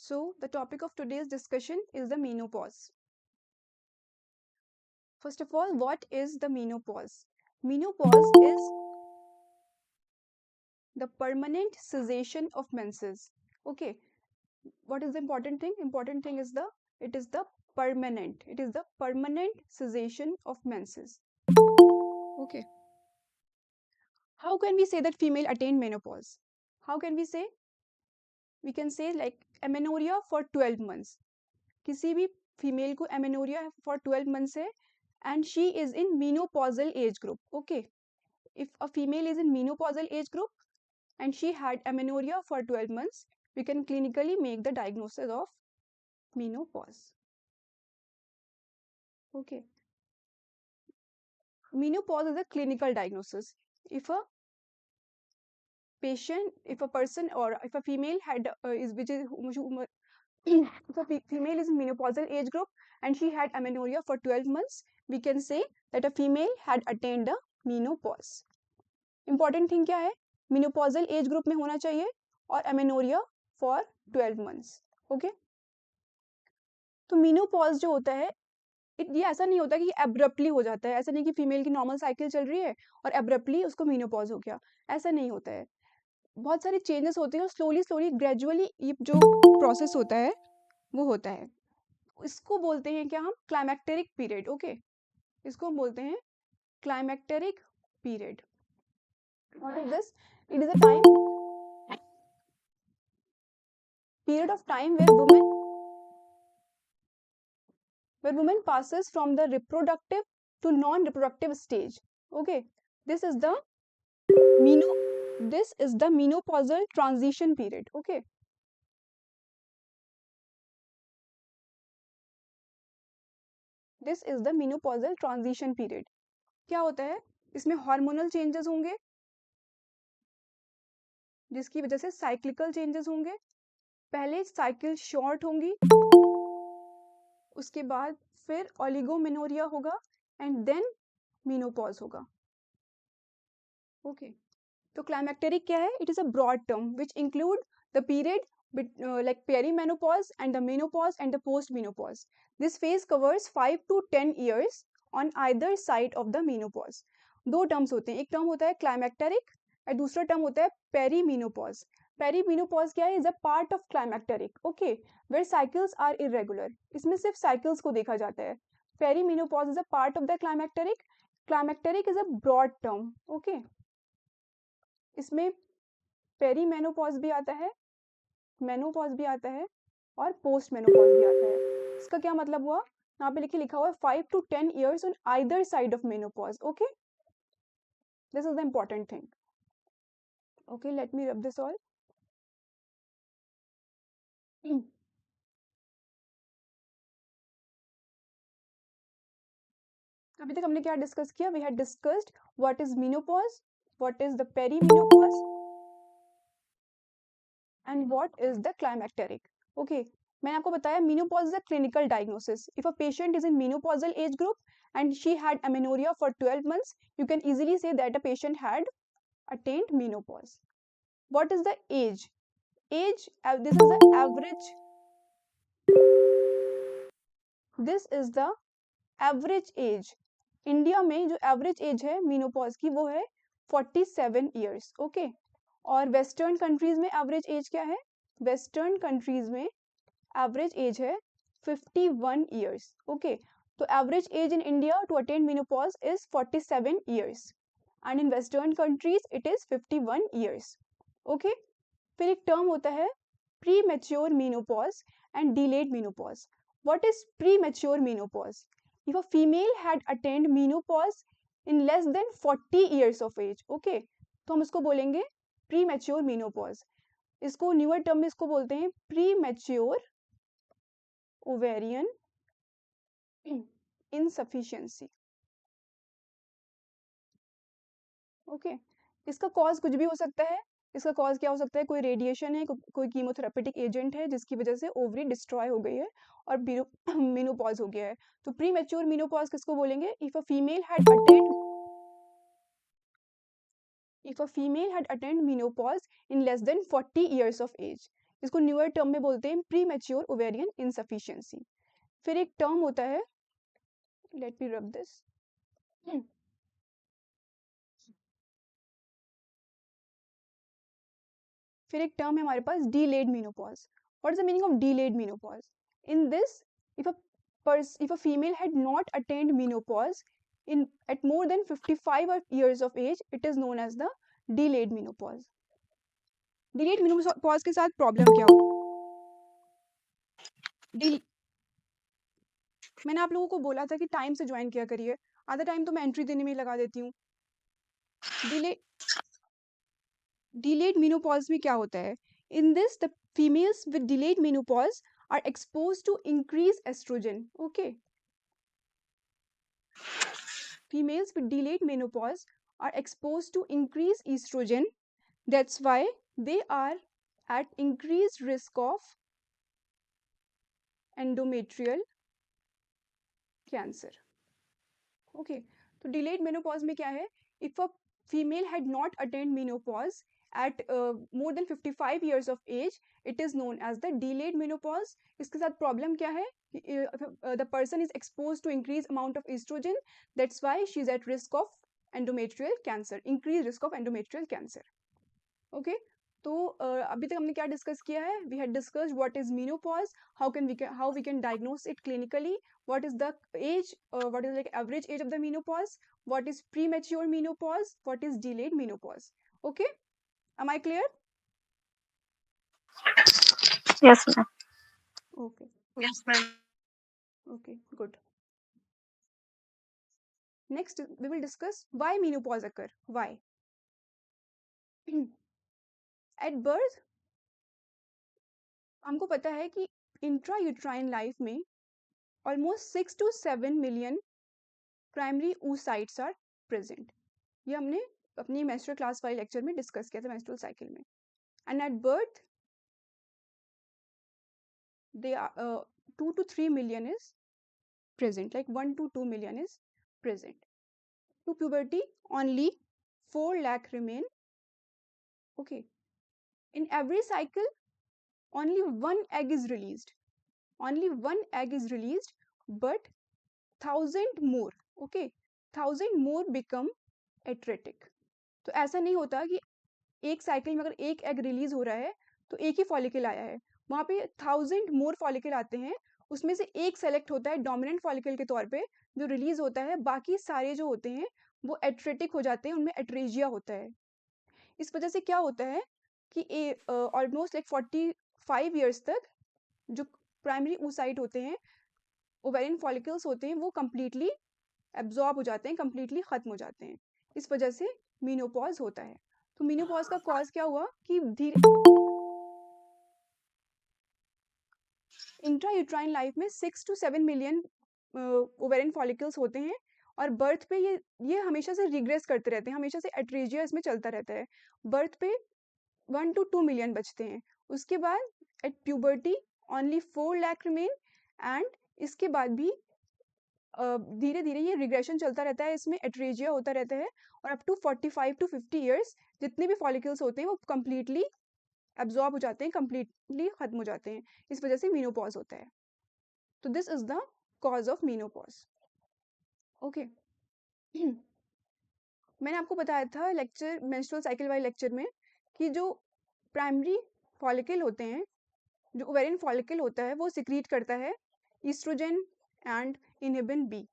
So, the topic of today's discussion is the menopause. First of all, what is the menopause? Menopause is the permanent cessation of menses. Okay, what is the important thing? Important thing is it is the permanent cessation of menses. Okay. How can we say that female attained menopause? How can we say? We can say like amenorrhea for 12 months. किसी भी female को amenorrhoea for 12 months है and she is in menopausal age group. Okay, if a female is in menopausal age group and she had amenorrhea for 12 months, we can clinically make the diagnosis of menopause. Okay, menopause is a clinical diagnosis. If a person or if a female had if a female is in menopausal age group and she had amenorrhea for 12 months, we can say that a female had attained the menopause. Important thing क्या है? Menopausal age group में होना चाहिए और amenorrhoea for 12 months. Okay, तो menopause जो होता है ये ऐसा नहीं होता कि एब्रप्टली हो जाता है. ऐसा नहीं कि फीमेल की नॉर्मल साइकिल चल रही है और एब्रप्टली उसको मेनोपॉज हो गया. ऐसा नहीं होता है. बहुत सारे चेंजेस होते हैं और स्लोली स्लोली ग्रेजुअली ये जो प्रोसेस होता है वो होता है. इसको बोलते हैं क्या हम? क्लाइमैक्टेरिक पीरियड. ओके, इसको हम बोलते हैं क्लाइमैक्टेरिक period. What is this? It is a period of time where woman passes from the reproductive to non-reproductive stage. Okay, this is the menopausal transition period. Okay, this is the menopausal transition period. क्या होता है? इसमें hormonal changes होंगे जिसकी वजह से cyclical changes होंगे. पहले साइकिल शॉर्ट होंगी, उसके बाद फिर ओलिगोमेनोरिया होगा एंड देन मेनोपॉज होगा. ओके, तो क्लाइमैक्टेरिक क्या है? It is a broad term which include the period like perimenopause and the menopause and the postmenopause. This phase covers 5 to 10 years on either side of the menopause. दो terms होते हैं. एक term होता है क्लाइमैक्टेरिक और दूसरा टर्म होता है पेरीमेनोपॉज. पेरीमेनोपॉज क्या है? Is a part of climacteric. Okay, where cycles are irregular. इसमें सिर्फ साइकिल्स को देखा जाता है. Perimenopause is a part of the climacteric. Climacteric is a broad term. Okay, इसमें पेरीमेनोपॉज भी आता है, मेनोपॉज भी आता है और पोस्ट मेनोपॉज भी आता है. इसका क्या मतलब हुआ? यहाँ पे लिखा हुआ है 5 to 10 years on either side of menopause. Okay, this is the important thing. Okay, let me rub this all. अभी तक हमने क्या डिस्कस किया? We had discussed what is menopause, what is the perimenopause and what is the climacteric. Okay, मैंने आपको बताया menopause is a clinical diagnosis. If a patient is in menopausal age group and she had amenorrhea for 12 months, you can easily say that a patient had attained menopause. What is the age? Age, this is the average. This is the average age. India में जो average age है menopause की वो है 47 years. Okay, और western countries में average age क्या है? वेस्टर्न कंट्रीज में एवरेज एज है 51 ईयर्स. ओके, तो average age in India to attain menopause is 47 years and in western countries it is 51 years. Okay, फिर एक टर्म होता है premature menopause and delayed menopause. What is premature menopause? if a female had attained menopause in less than 40 years of age. okay, तो हम इसको बोलेंगे premature menopause. इसको newer term में इसको बोलते हैं premature ovarian insufficiency. ओके, इसका कॉज कुछ भी हो सकता है. इसका कॉज क्या हो सकता है? कोई रेडिएशन है, कोई कीमोथेरेपेटिक एजेंट है जिसकी वजह से ओवरी डिस्ट्रॉय हो गई है और मेनोपॉज हो गया है. तो प्री मैच्योर मेनोपॉज किसको बोलेंगे? If a female had attend menopause in less than 40 years of age. इसको न्यूअर टर्म में बोलते हैं प्री मैच्योर ओवेरियन इनसफिशियंसी। फिर एक टर्म होता है, लेट मी रब दिस, फिर एक टर्म है हमारे पास delayed menopause. What is the meaning of delayed menopause? In this, if a female had not attained menopause at more than 55 years of age, it is known as the delayed menopause. Delayed menopause के साथ problem क्या हो? मैंने आप लोगों को बोला था कि टाइम से ज्वाइन किया करिए, आधा टाइम तो मैं एंट्री देने में लगा देती हूँ। delayed menopause में क्या होता है? In this, the females with delayed menopause are exposed to increased estrogen. Okay. Females with delayed menopause are exposed to increased estrogen. That's why they are at increased risk of endometrial cancer. Okay. तो delayed menopause में क्या है? If a female had not attained menopause at more than 55 years of age, it is known as the delayed menopause. इसके साथ problem क्या है? The person is exposed to increased amount of estrogen. That's why she is at risk of endometrial cancer, increased risk of endometrial cancer. Okay. तो अभी तक हमने क्या discuss किया है? We had discussed what is menopause, how we can diagnose it clinically, what is the age, what is like average age of the menopause, what is premature menopause, what is delayed menopause. Okay, am I clear? Yes, ma'am. Okay. Yes, ma'am. Okay, good. Next we will discuss why menopause occur. Why? At birth हमको पता है कि intrauterine life में almost 6 to 7 million primary oocytes are present. ये हमने अपनी menstrual class वाली lecture में डिस्कस किया था, मेंस्ट्रुअल साइकिल में. And at birth they are 2 to 3 million is present, like 1 to 2 million is present. To puberty only 4 lakh remain. Okay, in every cycle only one egg is released, only one egg is released, but 1000 more, okay, 1000 more become atretic. तो ऐसा नहीं होता कि एक cycle में अगर एक egg release हो रहा है तो एक ही फॉलिकल आया है, वहां पे 1000 मोर फॉलिकल आते हैं, उसमें से एक सेलेक्ट होता है डोमिनेंट फॉलिकल के तौर पे जो रिलीज होता है, बाकी सारे जो होते हैं वो एट्रेटिक हो जाते हैं, उनमें एट्रेजिया होता है. इस वजह से क्या होता है कि ऑलमोस्ट लाइक 45 ईयर्स तक जो प्राइमरी oocyte होते हैं, ओवेरियन फॉलिकल्स होते हैं, वो कंप्लीटली एब्जॉर्ब हो जाते हैं, कंप्लीटली खत्म हो जाते हैं. इस वजह से मेनोपॉज होता है. तो मेनोपॉज का कॉज क्या हुआ कि धीरे इंट्रायूट्राइन लाइफ में 6 to 7 million ओवेरियन फॉलिकल्स होते हैं, और बर्थ पे ये हमेशा से रिग्रेस करते रहते हैं, हमेशा से एट्रेजिया इसमें चलता रहता है. बर्थ पे 1 to 2 million बचते हैं. उसके बाद at puberty only 4 lakh remain, and इसके बाद भी धीरे धीरे ये रिग्रेशन चलता रहता है, इसमें एट्रेजिया होता रहता है, और अप टू 45 to 50 ईयर्स जितने भी फॉलिकल्स होते हैं वो कंप्लीटली एब्जॉर्ब हो जाते हैं, कंप्लीटली खत्म हो जाते हैं. इस वजह से मेनोपॉज होता है. तो this is the cause of menopause. Okay. मैंने आपको बताया था लेक्चर, मेंस्ट्रुअल साइकिल वाले लेक्चर में, कि जो प्राइमरी फॉलिकल होते हैं, जो ओवेरियन फॉलिकल होता है, वो सिक्रीट करता है oestrogen and inhibin B.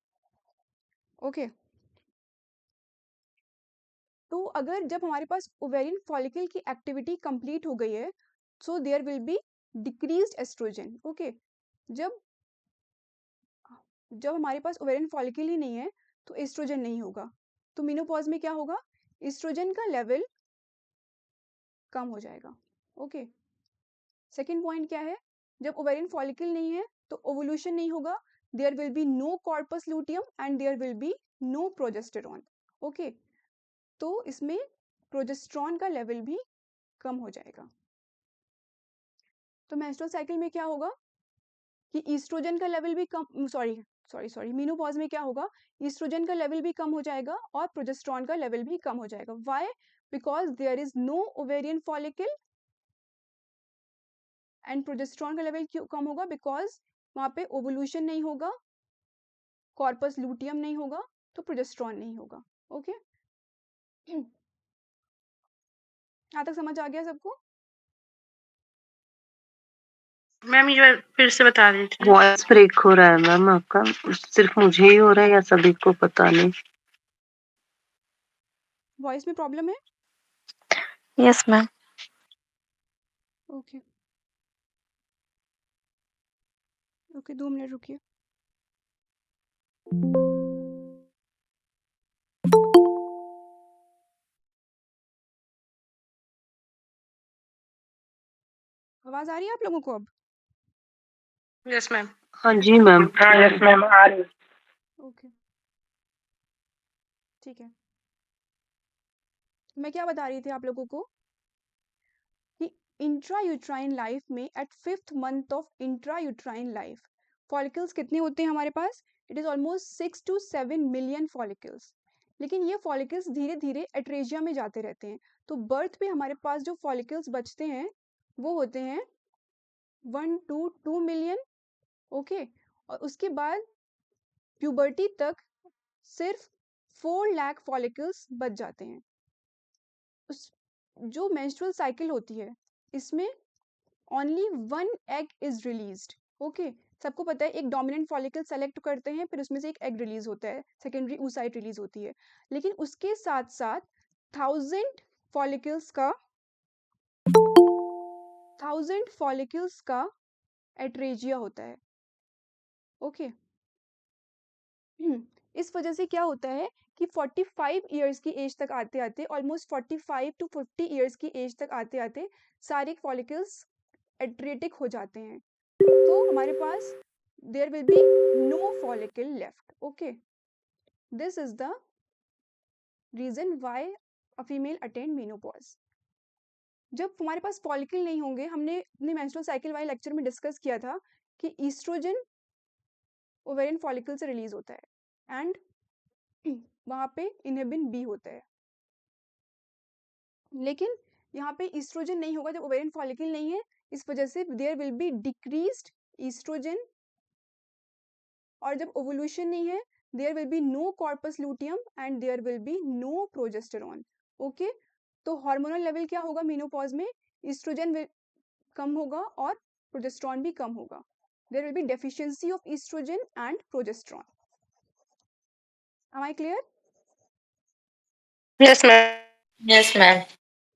Okay. तो अगर जब हमारे पास ओवेरियन फॉलिकल की एक्टिविटी कंप्लीट हो गई है, so there will be decreased oestrogen. Okay. जब जब हमारे पास ओवेरियन फॉलिकल ही नहीं है तो एस्ट्रोजन नहीं होगा. तो मेनोपॉज में क्या होगा? एस्ट्रोजन का लेवल कम हो जाएगा. ओके. सेकेंड पॉइंट क्या है? जब ओवेरियन फॉलिकल नहीं है तो ओवुलेशन नहीं होगा, there will be no corpus luteum and there will be no progesterone. Okay. तो इसमें प्रोजेस्टेरॉन का लेवल भी कम हो जाएगा. तो मेंस्ट्रुअल साइकिल में क्या होगा कि ईस्ट्रोजन का लेवल भी कम, सॉरी मेनोपॉज में क्या होगा? ईस्ट्रोजन का लेवल भी कम हो जाएगा और प्रोजेस्टेरॉन का लेवल भी कम हो जाएगा. Why? Because there is no ovarian follicle and progesterone का लेवल क्यों कम होगा? बिकॉज वहाँ पे ओवुलेशन नहीं होगा, कॉर्पस लूटियम नहीं होगा, तो प्रोजेस्टेरॉन नहीं होगा। ओके, यहाँ तक समझ आ गया सबको? मैम ये फिर से बता दीजिए। वॉइस ब्रेक हो रहा है मैम आपका, सिर्फ मुझे ही हो रहा है या सभी को? पता नहीं। वॉइस में प्रॉब्लम है? Yes ma'am. Okay okay, 2 minute रुकिए। आवाज आ रही है आप लोगों को अब? Yes ma'am. हाँ जी मैम। हाँ यस मैम आ रही। ओके ठीक है, मैं क्या बता रही थी आप लोगों को कि इंट्रायूट्राइन लाइफ में at 5th month of intrauterine life follicles कितने होते हैं हमारे पास? It is almost 6 to 7 million follicles. लेकिन ये फॉलिकल्स धीरे धीरे एट्रेजिया में जाते रहते हैं, तो बर्थ पे हमारे पास जो फॉलिकल्स बचते हैं वो होते हैं 1 to 2 मिलियन। ओके, और उसके बाद प्यूबर्टी तक सिर्फ 4 लाख फॉलिकल्स बच जाते हैं। उस जो मेंस्ट्रुअल साइकिल होती है इसमें only 1 egg is released. Okay, सबको पता है एक डोमिनेंट फॉलिकल सेलेक्ट करते हैं, फिर उसमें से एक एग रिलीज होता है, सेकेंडरी oocyte रिलीज होती है। लेकिन उसके साथ साथ 1000 फॉलिकल्स का एट्रेजिया होता है। ओके, इस वजह से क्या होता है कि 45 इयर्स की एज तक आते आते, ऑलमोस्ट 45 to 50 इयर्स की एज तक आते आते सारे फॉलिकल्स एट्रेटिक हो जाते हैं, तो हमारे पास there will be no follicle left. Okay, this is the reason why a female attain menopause. जब हमारे पास फॉलिकल नहीं होंगे, हमने अपने मेंस्ट्रुअल साइकिल वाले लेक्चर में डिस्कस किया था कि ईस्ट्रोजन ओवेरियन फॉलिकल से रिलीज होता है एंड वहां पे इनहिबिन बी होता है। लेकिन यहाँ पे ईस्ट्रोजन नहीं होगा जब ओवेरियन फॉलिकल नहीं है, इस वजह से there will be decreased oestrogen, और जब ओवुलेशन नहीं है there will be no corpus luteum and there will be no progesterone. Okay, तो हार्मोनल लेवल क्या होगा मेनोपॉज में? ईस्ट्रोजन कम होगा और प्रोजेस्टेरॉन भी कम होगा। There will be deficiency of oestrogen and progesterone. Am I clear? Yes ma'am. Yes ma'am.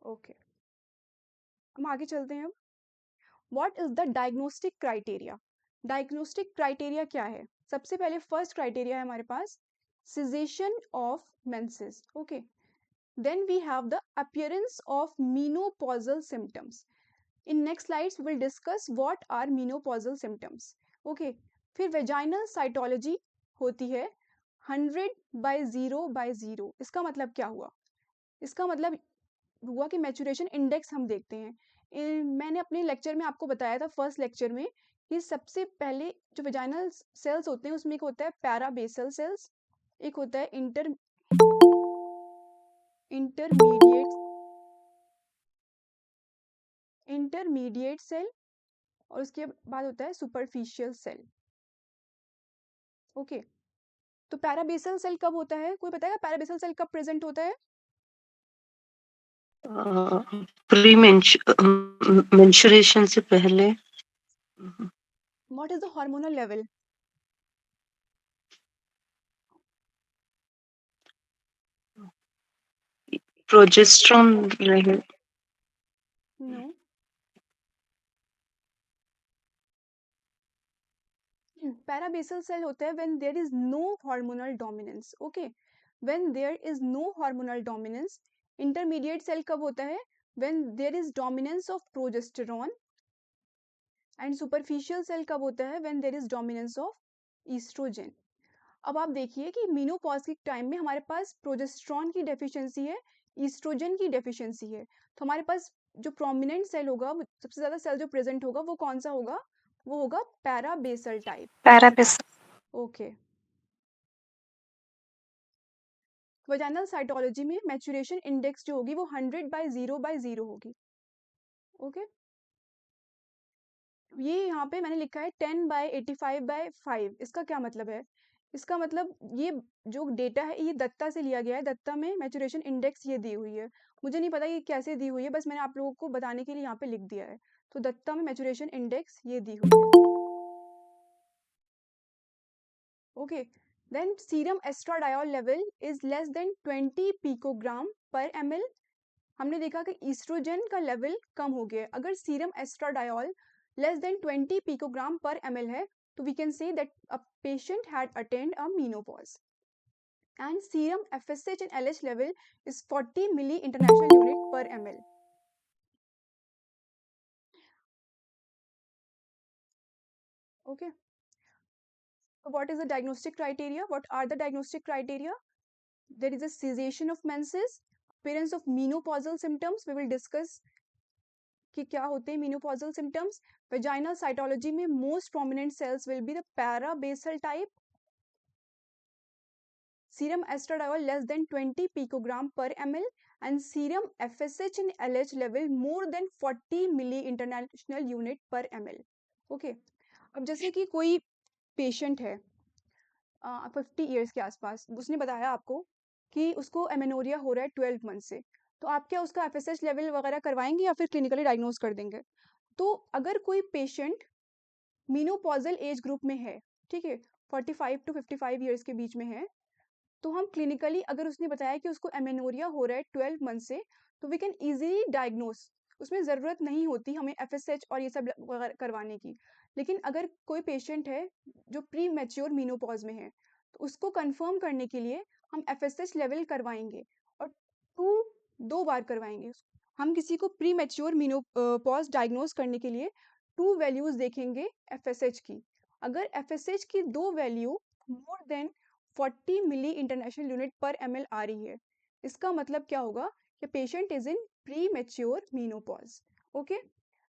Okay, हम आगे चलते हैं। What is the diagnostic criteria? Diagnostic criteria क्या है? सबसे पहले फर्स्ट क्राइटेरिया है हमारे पास cessation of menses. Okay, then we have the appearance of menopausal symptoms. In next slides we will discuss what are menopausal symptoms. Okay, फिर vaginal cytology होती है 100/0/0। इसका मतलब क्या हुआ? इसका मतलब हुआ कि मैचुरेशन इंडेक्स हम देखते हैं। मैंने अपने लेक्चर में आपको बताया था, फर्स्ट लेक्चर में, कि सबसे पहले जो वेजाइनल सेल्स होते हैं उसमें एक होता है पैराबेसल सेल्स, एक होता है इंटरमीडिएट सेल, और उसके बाद होता है सुपरफिशियल सेल। ओके, तो पैराबेसल सेल कब होता है? कोई बताएगा पैराबेसल सेल कब प्रेजेंट होता है? प्री मेंस्ट्रुएशन से पहले। What is the hormonal level? Progesterone level. No, parabasal cell होता है when there is no hormonal dominance. Okay, when there is no hormonal dominance. Intermediate cell कब होता है? When there is dominance of progesterone. And superficial cell कब होता है? When there is dominance of oestrogen. अब आप देखिए कि मेनोपॉज के टाइम में हमारे पास प्रोजेस्टेरॉन की डेफिशिएंसी है, ईस्ट्रोजन की डेफिशिएंसी है, तो हमारे पास जो प्रोमिनेंट सेल होगा, सबसे ज्यादा सेल जो प्रेजेंट होगा वो कौन सा होगा? वो होगा parabasal type. Parabase. Okay, vaginal cytology में मैचुरेशन इंडेक्स जो होगी वो 100/0/0 होगी। ओके, ये यहाँ पे मैंने लिखा है 10/85/5। इसका क्या मतलब है? इसका मतलब ये जो डेटा है ये दत्ता से लिया गया है। दत्ता में मैच्योरेशन इंडेक्स ये दी हुई है। मुझे नहीं पता ये कैसे दी हुई है, बस मैंने आप लोगों को बताने के लिए यहाँ पे लिख दिया है। तो दत्ता में मैच्योरेशन इंडेक्स ये दी हुई है। Okay, then serum oestradiol level is less than 20 picogram per ml। हमने देखा कि ईस्ट्रोजन का लेवल कम हो गया है। अगर serum oestradiol less than 20 picogram per ml है, तो we can say that a patient had attend a menopause. And serum FSH and LH level is 40 milli international unit per ml. Okay. So what is the diagnostic criteria? What are the diagnostic criteria? There is a cessation of menses, appearance of menopausal symptoms. We will discuss कि क्या होते हैं menopausal symptoms. Vaginal cytology में most prominent cells will be the parabasal type. Serum estradiol less than 20 picogram per ml and serum FSH and LH level more than 40 milli international unit per ml. Okay. अब जैसे कि कोई patient है 50 years के आसपास, उसने बताया आपको कि उसको एमेनोरिया हो रहा है 12 मंथ से, तो आप क्या उसका FSH लेवल वगैरह करवाएंगे या फिर क्लिनिकली डायग्नोज कर देंगे? तो अगर कोई पेशेंट मीनोपॉजल एज ग्रुप में है, ठीक है, 45 to 55 ईयर्स के बीच में है, तो हम क्लिनिकली अगर उसने बताया कि उसको एमेनोरिया हो रहा है 12 मंथ से, तो वी कैन इजीली डायग्नोस। उसमें ज़रूरत नहीं होती हमें FSH और ये सब करवाने की। लेकिन अगर कोई पेशेंट है जो प्री मैच्योर मीनोपॉज में है, तो उसको कंफर्म करने के लिए हम FSH लेवल करवाएंगे और दो बार करवाएंगे। हम किसी को प्री मैच्योर मीनोपॉज डायग्नोस करने के लिए 2 वैल्यूज देखेंगे FSH की। अगर FSH की 2 value more than 40 milli international unit per ml आ रही है, इसका मतलब क्या होगा कि patient is in pre mature menopause. Okay,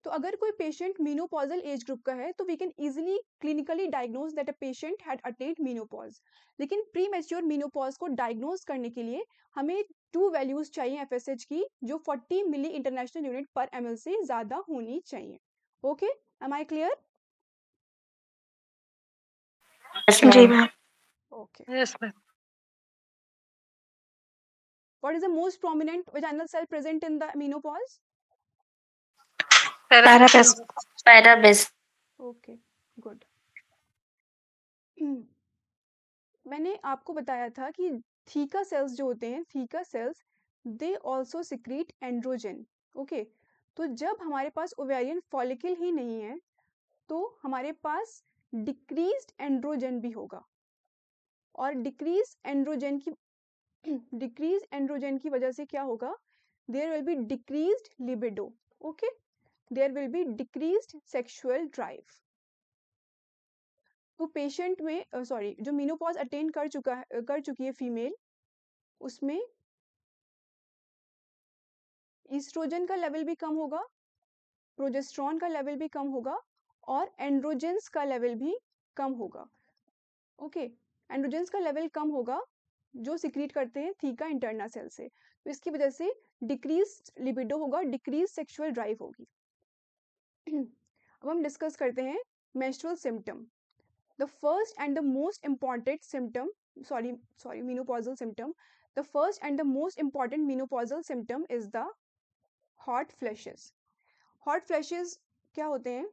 तो अगर कोई पेशेंट मीनोपॉजल एज ग्रुप का है, तो we can easily clinically diagnose that a patient had attend menopause. लेकिन प्री मैच्योर मीनोपॉज को डायग्नोज करने के लिए हमें 2 वैल्यूज चाहिए FSH की, जो 40 milli international unit per ml से ज्यादा होनी चाहिए। Okay, am I clear? Yes, जी ma'am. Ma'am. Okay, Yes, ma'am. what is the most prominent vaginal cell present in the menopause? Paribas. Parabas. Okay, good. मैंने आपको बताया था कि थीका सेल्स जो होते हैं, theca sales they also secrete androgen. Okay, तो जब हमारे पास ओवेरियन फॉलिकल ही नहीं है, तो हमारे पास डिक्रीज्ड एंड्रोजन भी होगा। और डिक्रीज एंड्रोजन की वजह से क्या होगा? There will be decreased libido. Okay, there will be decreased sexual drive. तो पेशेंट में जो मीनोपॉज अटेन कर चुकी है फीमेल, उसमें ईस्ट्रोजन का लेवल भी कम होगा, प्रोजेस्टेरॉन का लेवल भी कम होगा और एंड्रोजेंस का लेवल भी कम होगा। ओके, एंड्रोजेंस का लेवल कम होगा जो सिक्रीट करते हैं थीका इंटरना सेल से, तो इसकी वजह से डिक्रीज लिबिडो होगा, डिक्रीज सेक्सुअल ड्राइव होगी। अब हम डिस्कस करते हैं menstrual symptom. The first and the most important symptom, menopausal symptom. The first and the most important menopausal symptom is the hot flashes. Hot flashes क्या होते हैं?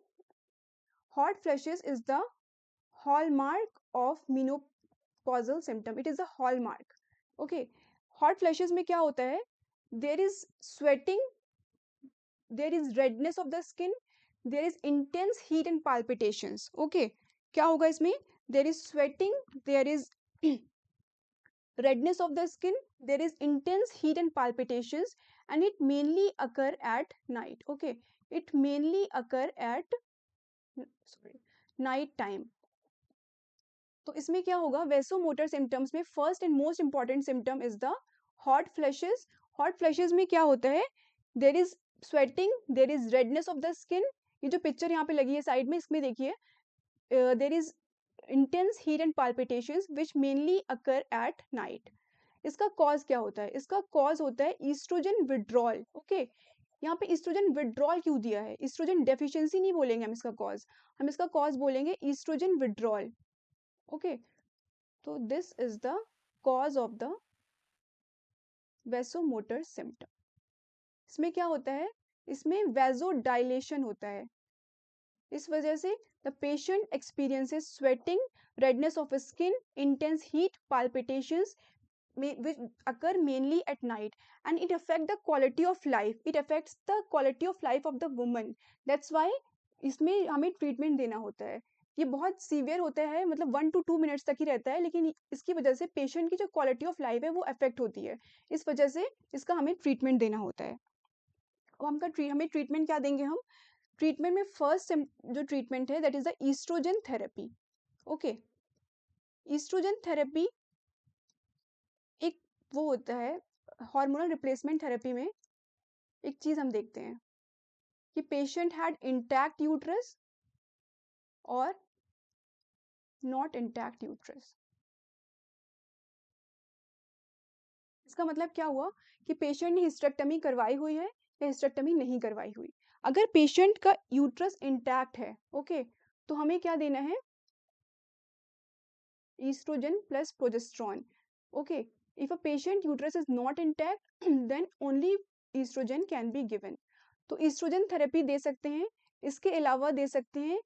Hot flashes is the hallmark of menopausal symptom. It is a hallmark. Okay. Hot flashes में क्या होता है? There is sweating, there is redness of the skin, there is intense heat and palpitations. Okay. क्या होगा इसमें? There is sweating, there is redness of the skin, there is intense heat and palpitations, and it mainly occur at night. Okay, it mainly occur at night time. तो इसमें क्या होगा? Vasomotor symptoms में first and most important symptom is the hot flashes. Hot flashes में क्या होता है? There is sweating, there is redness of the skin. ये जो पिक्चर यहाँ पे लगी है साइड में, इसमें देखिए, there is intense heat and palpitations which mainly occur at night. इसका कॉज क्या होता है? इसका कॉज होता है ईस्ट्रोजन विड्रॉल। ओके, यहाँ पे ईस्ट्रोजन विड्रॉल क्यों दिया है? ईस्ट्रोजन डेफिशिएंसी नहीं बोलेंगे हम इसका कॉज, हम इसका कॉज बोलेंगे ईस्ट्रोजन विड्रॉल। ओके, तो this is the cause of the vasomotor symptom. इसमें क्या होता है? इसमें वेसोडाइलेशन होता है। इस वजह से the patient experiences sweating, redness of skin, intense heat, palpitations which occur mainly at night, and it affect the quality of life, it affects the quality of life of the woman. That's why इसमें हमें treatment देना होता है। ये बहुत severe होता है, मतलब 1 to 2 मिनट्स तक ही रहता है, लेकिन इसकी वजह से पेशेंट की जो क्वालिटी ऑफ लाइफ है वो अफेक्ट होती है। इस वजह से इसका हमें ट्रीटमेंट देना होता है। अब हमें ट्रीटमेंट क्या देंगे? हम ट्रीटमेंट में फर्स्ट जो ट्रीटमेंट है that is the oestrogen therapy. Okay, oestrogen therapy एक वो होता है, हार्मोनल रिप्लेसमेंट थेरेपी में एक चीज हम देखते हैं कि पेशेंट हैड इंटैक्ट यूट्रस और नॉट इंटैक्ट यूट्रस। इसका मतलब क्या हुआ कि पेशेंट ने हिस्टेक्टमी करवाई हुई है या हिस्टेक्टमी नहीं करवाई हुई। अगर पेशेंट का यूट्रस इंटैक्ट है, ओके, तो हमें क्या देना है? estrogen plus progesterone. Okay, if a patient uterus is not intact, then only estrogen can be given. तो estrogen थेरेपी दे सकते हैं। इसके अलावा दे सकते हैं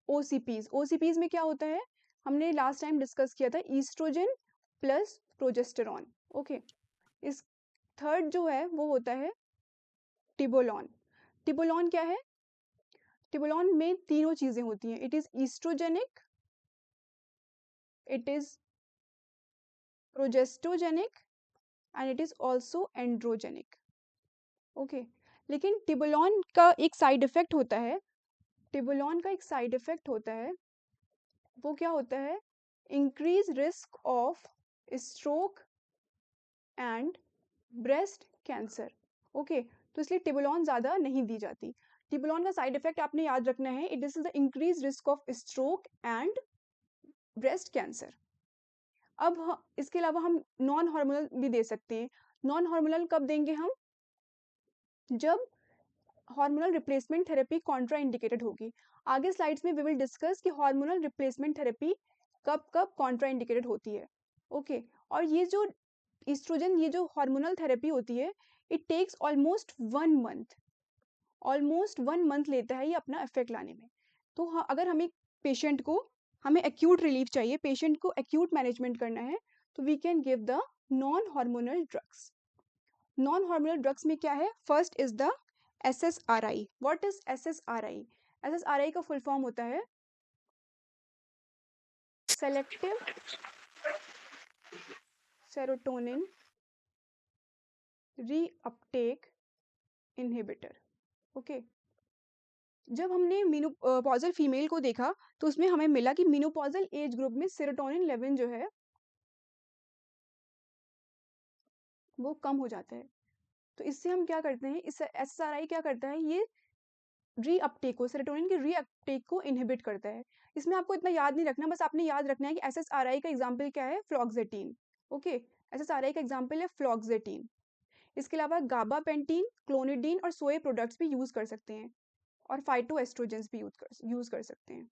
OCPs। OCPs में क्या होता है? हमने लास्ट टाइम डिस्कस किया था ईस्ट्रोजन प्लस प्रोजेस्टेरॉन। ओके, इस थर्ड जो है वो होता है टिबोलॉन। टिबोलॉन क्या है? टिबोलॉन में तीनों चीजें होती हैं। It is oestrogenic, it is progestogenic and it is also androgenic. Okay, लेकिन टिबोलॉन का एक साइड इफेक्ट होता है। टिबोलॉन का एक साइड इफेक्ट होता है, वो क्या होता है? Increase risk of stroke and breast cancer. Okay, तो इसलिए टिबोलॉन ज़्यादा नहीं दी जाती। टिबोलॉन का साइड इफेक्ट आपने याद रखना है, it is the increase risk of stroke and breast cancer. अब इसके अलावा हम नॉन हार्मोनल भी दे सकते हैं। नॉन हार्मोनल कब देंगे हम? जब hormonal replacement therapy Contra indicated होगी। आगे स्लाइड्स में वी विल डिस्कस कि हार्मोनल रिप्लेसमेंट थेरेपी कब कब कॉन्ट्रा इंडिकेटेड होती है। ओके, और ये जो ईस्ट्रोजन, ये जो हार्मोनल थेरेपी होती है, it takes almost 1 month, almost 1 month लेता है ये अपना इफेक्ट लाने में। तो हाँ, अगर हमें पेशेंट को, हमें एक्यूट रिलीफ चाहिए, पेशेंट को एक्यूट मैनेजमेंट करना है, तो we can give the non hormonal drugs. Non hormonal drugs में क्या है? First is the SSRI। What is SSRI? SSRI का फुल फॉर्म होता है selective serotonin reuptake inhibitor. Okay, जब हमने मीनोपॉजल फीमेल को देखा तो उसमें हमें मिला कि मीनोपॉजल एज ग्रुप में सेरोटोनिन लेवल जो है वो कम हो जाता है। तो इससे हम क्या करते हैं, इस SSRI क्या करता है? ये रीअपटेक को, सेरोटोनिन के रीअपटेक को इनहिबिट करता है। इसमें आपको इतना याद नहीं रखना, बस आपने याद रखना है कि SSRI का एग्जाम्पल क्या है? फ्लॉक्जेटीन। ओके, SSRI का एग्जाम्पल है फ्लॉक्जेटीन। इसके अलावा गाबापेंटीन, क्लोनिडीन और सोए प्रोडक्ट्स भी यूज कर सकते हैं, और फाइटोएस्ट्रोजेंस भी यूज कर सकते हैं।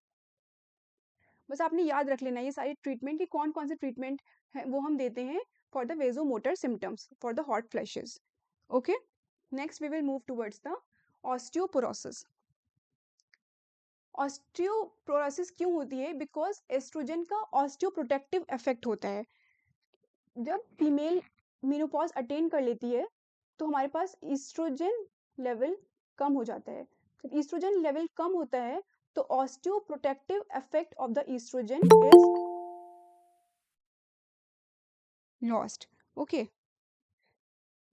बस आपने याद रख लेना ये सारी ट्रीटमेंट की कौन कौन से ट्रीटमेंट है वो हम देते हैं for the vasomotor symptoms, for the hot flashes. Okay, next we will move towards the osteoporosis. Osteoporosis क्यों होती है? बिकॉज एस्ट्रोजन का ऑस्टियोप्रोटेक्टिव इफेक्ट होता है। जब फीमेल मेनोपॉज अटेन कर लेती है तो हमारे पास ईस्ट्रोजन लेवल कम हो जाता है। जब ईस्ट्रोजन लेवल कम होता है तो osteoprotective effect of the oestrogen is lost. Okay,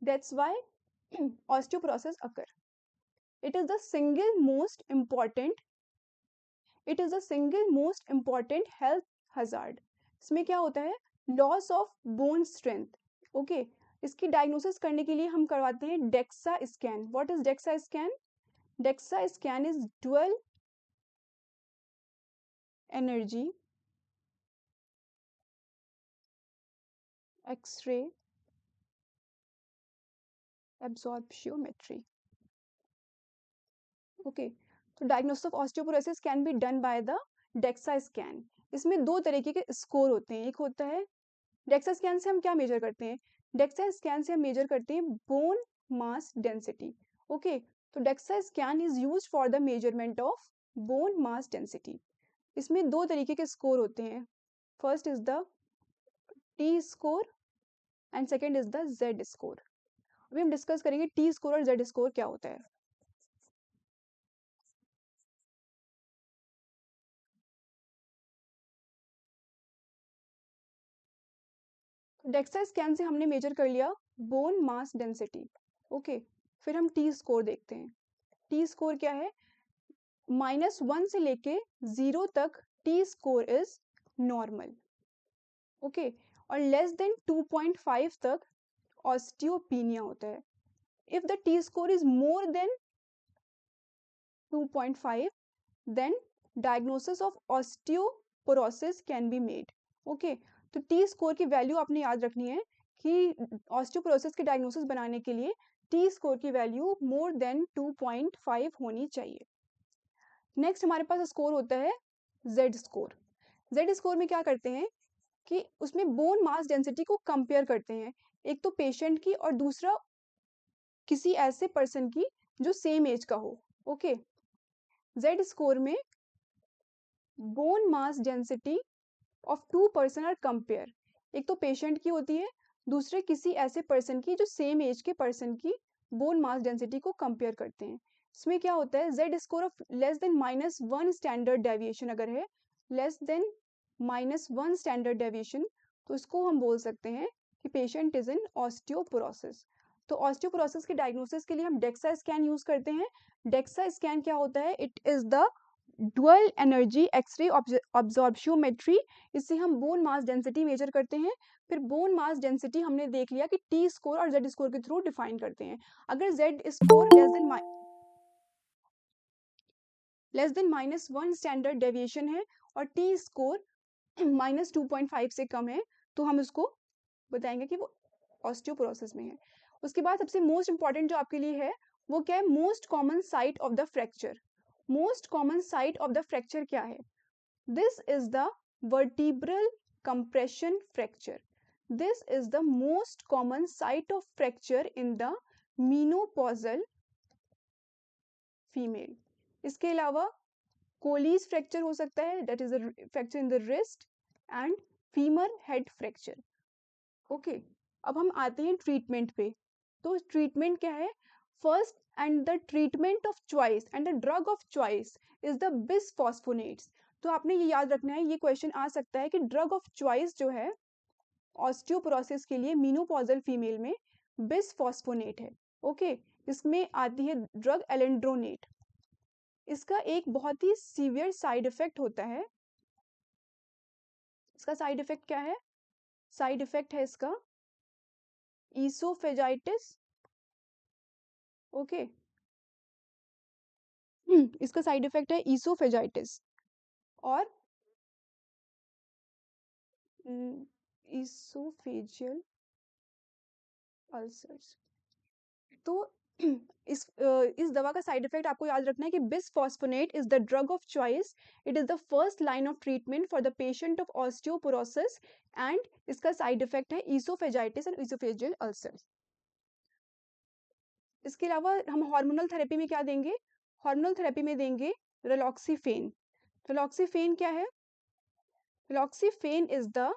that's why osteoporosis occur. It is the single most important, it is the single most important health hazard. इसमें क्या होता है? Loss of bone strength. Okay, इसकी diagnosis करने के लिए हम करवाते हैं DEXA scan. What is DEXA scan? DEXA scan is dual energy x-ray absorptiometry. Okay, तो diagnosis of osteoporosis can be done by the DEXA scan. इसमें दो तरीके के स्कोर होते हैं, एक होता है डेक्सा स्कैन से हम क्या मेजर करते हैं, डेक्सा स्कैन से हम मेजर करते हैं बोन मास डेंसिटी। ओके, तो DEXA scan is used for the measurement of bone mass density. इसमें दो तरीके के स्कोर होते हैं, first is the T score and second is the Z score. अभी हम डिस्कस करेंगे टी स्कोर और जेड स्कोर क्या होता है। डेक्सा स्कैन से हमने मेजर कर लिया बोन मास डेंसिटी। ओके, फिर हम टी स्कोर देखते हैं। टी स्कोर क्या है, -1 से लेके 0 तक T score is normal. Okay, और लेस देन 2.5 तक ऑस्टियोपीनिया होता है। If the T score is more than 2.5 then diagnosis of osteoporosis can be made। Okay, तो टी स्कोर की वैल्यू आपने याद रखनी है कि ऑस्टियोपोरोसिस के डायग्नोसिस बनाने के लिए टी स्कोर की वैल्यू मोर देन 2.5 होनी चाहिए। नेक्स्ट हमारे पास स्कोर होता है जेड स्कोर। जेड स्कोर में क्या करते हैं कि उसमें बोन मास डेंसिटी को कंपेयर करते हैं, एक तो पेशेंट की और दूसरा किसी ऐसे पर्सन की जो सेम एज का हो। ओके, जेड स्कोर में bone mass density of two person are compare, एक तो पेशेंट की होती है, दूसरे किसी ऐसे पर्सन की जो सेम एज के पर्सन की बोन मास डेंसिटी को कंपेयर करते हैं। इसमें क्या होता है, Z score of less than -1 standard deviation अगर है, लेस देन -1 स्टैंडर्ड डेविएशन, तो इसको हम बोल सकते हैं कि पेशेंट इज इन ऑस्टियोपोरोसिस। तो ऑस्टियोपोरोसिस के डायग्नोसिस के लिए हम डेक्सा स्कैन यूज करते हैं। डेक्सा स्कैन क्या होता है, it is the dual energy x-ray absorptiometry. इससे हम बोन मास डेंसिटी मेजर करते हैं। फिर बोन मास डेंसिटी हमने देख लिया कि टी स्कोर और जेड स्कोर के थ्रू डिफाइन करते हैं। अगर Z score less than -1 standard deviation है और टी स्कोर -2.5 से कम है, तो हम उसको बताएंगे कि वो ऑस्टियोपोरोसिस में है। उसके बाद सबसे मोस्ट इंपॉर्टेंट जो आपके लिए है वो क्या है, most common site of the fracture. Most common site of the fracture क्या है, this is the vertebral compression fracture। This is the most common site of fracture in the menopausal female। इसके अलावा कोलीज फ्रैक्चर हो सकता है, that is a fracture in the wrist and femur head fracture। Okay, अब हम आते हैं treatment पे। तो ट्रीटमेंट क्या है, first and the treatment of choice and the drug of choice is the bisphosphonates. तो आपने ये याद रखना है, ये क्वेश्चन आ सकता है कि ड्रग ऑफ चॉइस जो है ऑस्टियोपोरोसिस के लिए मेनोपॉजल फीमेल में बिसफॉस्फोनेट है। ओके, इसमें आती है ड्रग एलेंड्रोनेट। इसका एक बहुत ही सीवियर साइड इफेक्ट होता है। इसका साइड इफेक्ट क्या है, साइड इफेक्ट है इसका ईसोफेजाइटिस। ओके, इसका साइड इफेक्ट है ईसोफेजाइटिस और ईसोफेजियल अल्सर्स। तो इस दवा का साइड इफेक्ट आपको याद रखना है कि bisphosphonate is the drug of choice. It is the first line of treatment for the patient of osteoporosis and इसका साइड इफेक्ट है ईसोफेजाइटिस एंड ईसोफेजियल अल्सर्स। इसके अलावा हम हार्मोनल थेरेपी में क्या देंगे, हार्मोनल थेरेपी में देंगे रिलॉक्सीफेन। रिलॉक्सीफेन क्या है, raloxifene is the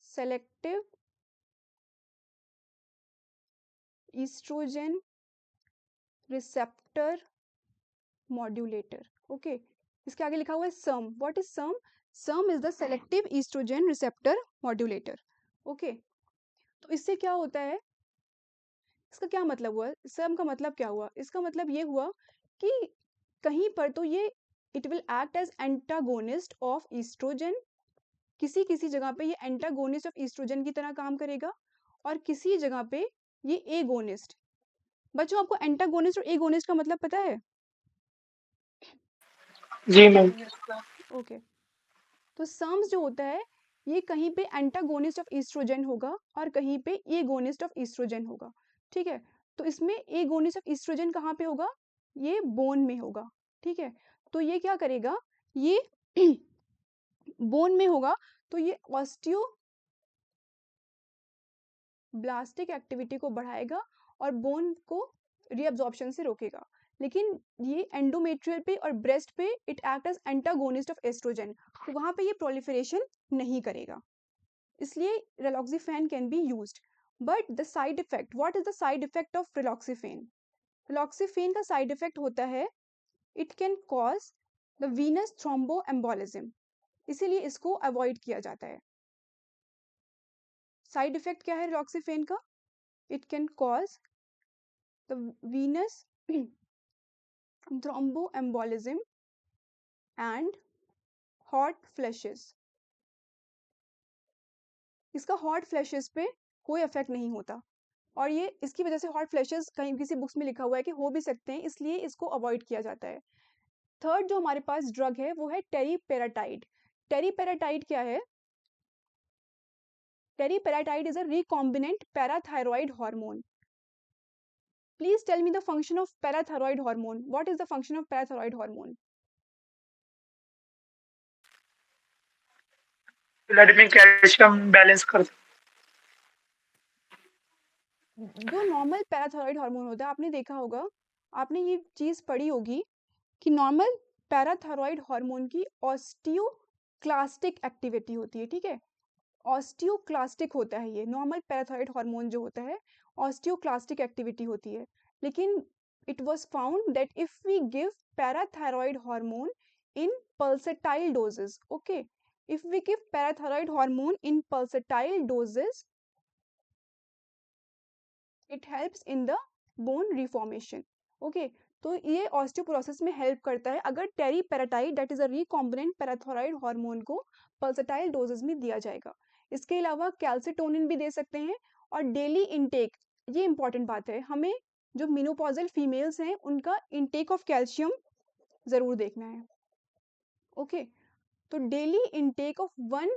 selective estrogen receptor modulator। Okay, इसके आगे लिखा हुआ है SERM. What is SERM, SERM is the selective oestrogen receptor modulator. Okay, तो इससे क्या होता है, इसका क्या मतलब हुआ, सम का मतलब क्या हुआ, इसका मतलब ये हुआ कि कहीं पर तो ये it will act as antagonist of oestrogen, किसी किसी जगह पे ये एंटागोनिस्ट ऑफ ईस्ट्रोजन की तरह काम करेगा और किसी जगह पे ये एगोनिस्ट। बच्चों आपको एंटागोनिस्ट और एगोनिस्ट का मतलब पता है, जी मैम। ओके, तो सम्स जो होता है ये कहीं पे एंटागोनिस्ट ऑफ ईस्ट्रोजन होगा और कहीं पे एगोनिस्ट ऑफ ईस्ट्रोजन होगा। ठीक है, तो इसमें एगोनिस्ट ऑफ ईस्ट्रोजन कहाँ पे होगा? ये बोन में होगा, ठीक है। तो ये क्या करेगा, ये बोन में होगा, तो ये ऑस्टियोब्लास्टिक एक्टिविटी को बढ़ाएगा और बोन को रीअब्जॉर्प्शन से रोकेगा। लेकिन ये एंडोमेट्रियल पे और ब्रेस्ट पे it act as antagonist of oestrogen, तो वहां पे ये प्रोलिफरेशन नहीं करेगा, इसलिए raloxifene can be used. But the side effect, what is the side effect of raloxifene? Raloxifene का साइड इफेक्ट होता है it can cause the venous thromboembolism, इसीलिए इसको अवॉइड किया जाता है। साइड इफेक्ट क्या है रिलॉक्सिफेन का? It can cause the venous thromboembolism and hot flashes. इसका हॉट फ्लैशेस पे कोई इफेक्ट नहीं होता, और ये इसकी वजह से हॉट फ्लैशेस कहीं किसी बुक्स में लिखा हुआ है कि हो भी सकते हैं, इसलिए इसको अवॉइड किया जाता है। थर्ड जो हमारे पास ड्रग है वो है टेरीपेराटाइड। टेरीपेराटाइड क्या है? Teriparatide is a recombinant parathyroid hormone. Please tell me the function of parathyroid hormone. What is the function of parathyroid hormone? Blood में कैल्शियम बैलेंस कर जो नॉर्मल पैराथायरॉइड हार्मोन होता है, आपने देखा होगा, आपने ये चीज पढ़ी होगी कि नॉर्मल पैराथायरॉइड हार्मोन की ऑस्टियोक्लास्टिक एक्टिविटी होती है, ठीक है। ऑस्टियोक्लास्टिक होता है ये नॉर्मल पैराथायरॉइड हार्मोन जो होता है, ऑस्टियोक्लास्टिक एक्टिविटी होती है। लेकिन it was found that if we give parathyroid hormone in pulsatile doses, okay, if we give parathyroid hormone in pulsatile doses, it helps in the bone reformation, okay। तो ये osteoporosis में help करता है अगर teriparatide that is a recombinant parathyroid hormone को pulsatile doses में दिया जाएगा। इसके अलावा कैल्सिटोनिन भी दे सकते हैं, और डेली इनटेक, ये इंपॉर्टेंट बात है, हमें जो मेनोपॉजल फीमेल्स हैं उनका इनटेक ऑफ कैल्शियम जरूर देखना है, ओके। तो daily intake of 1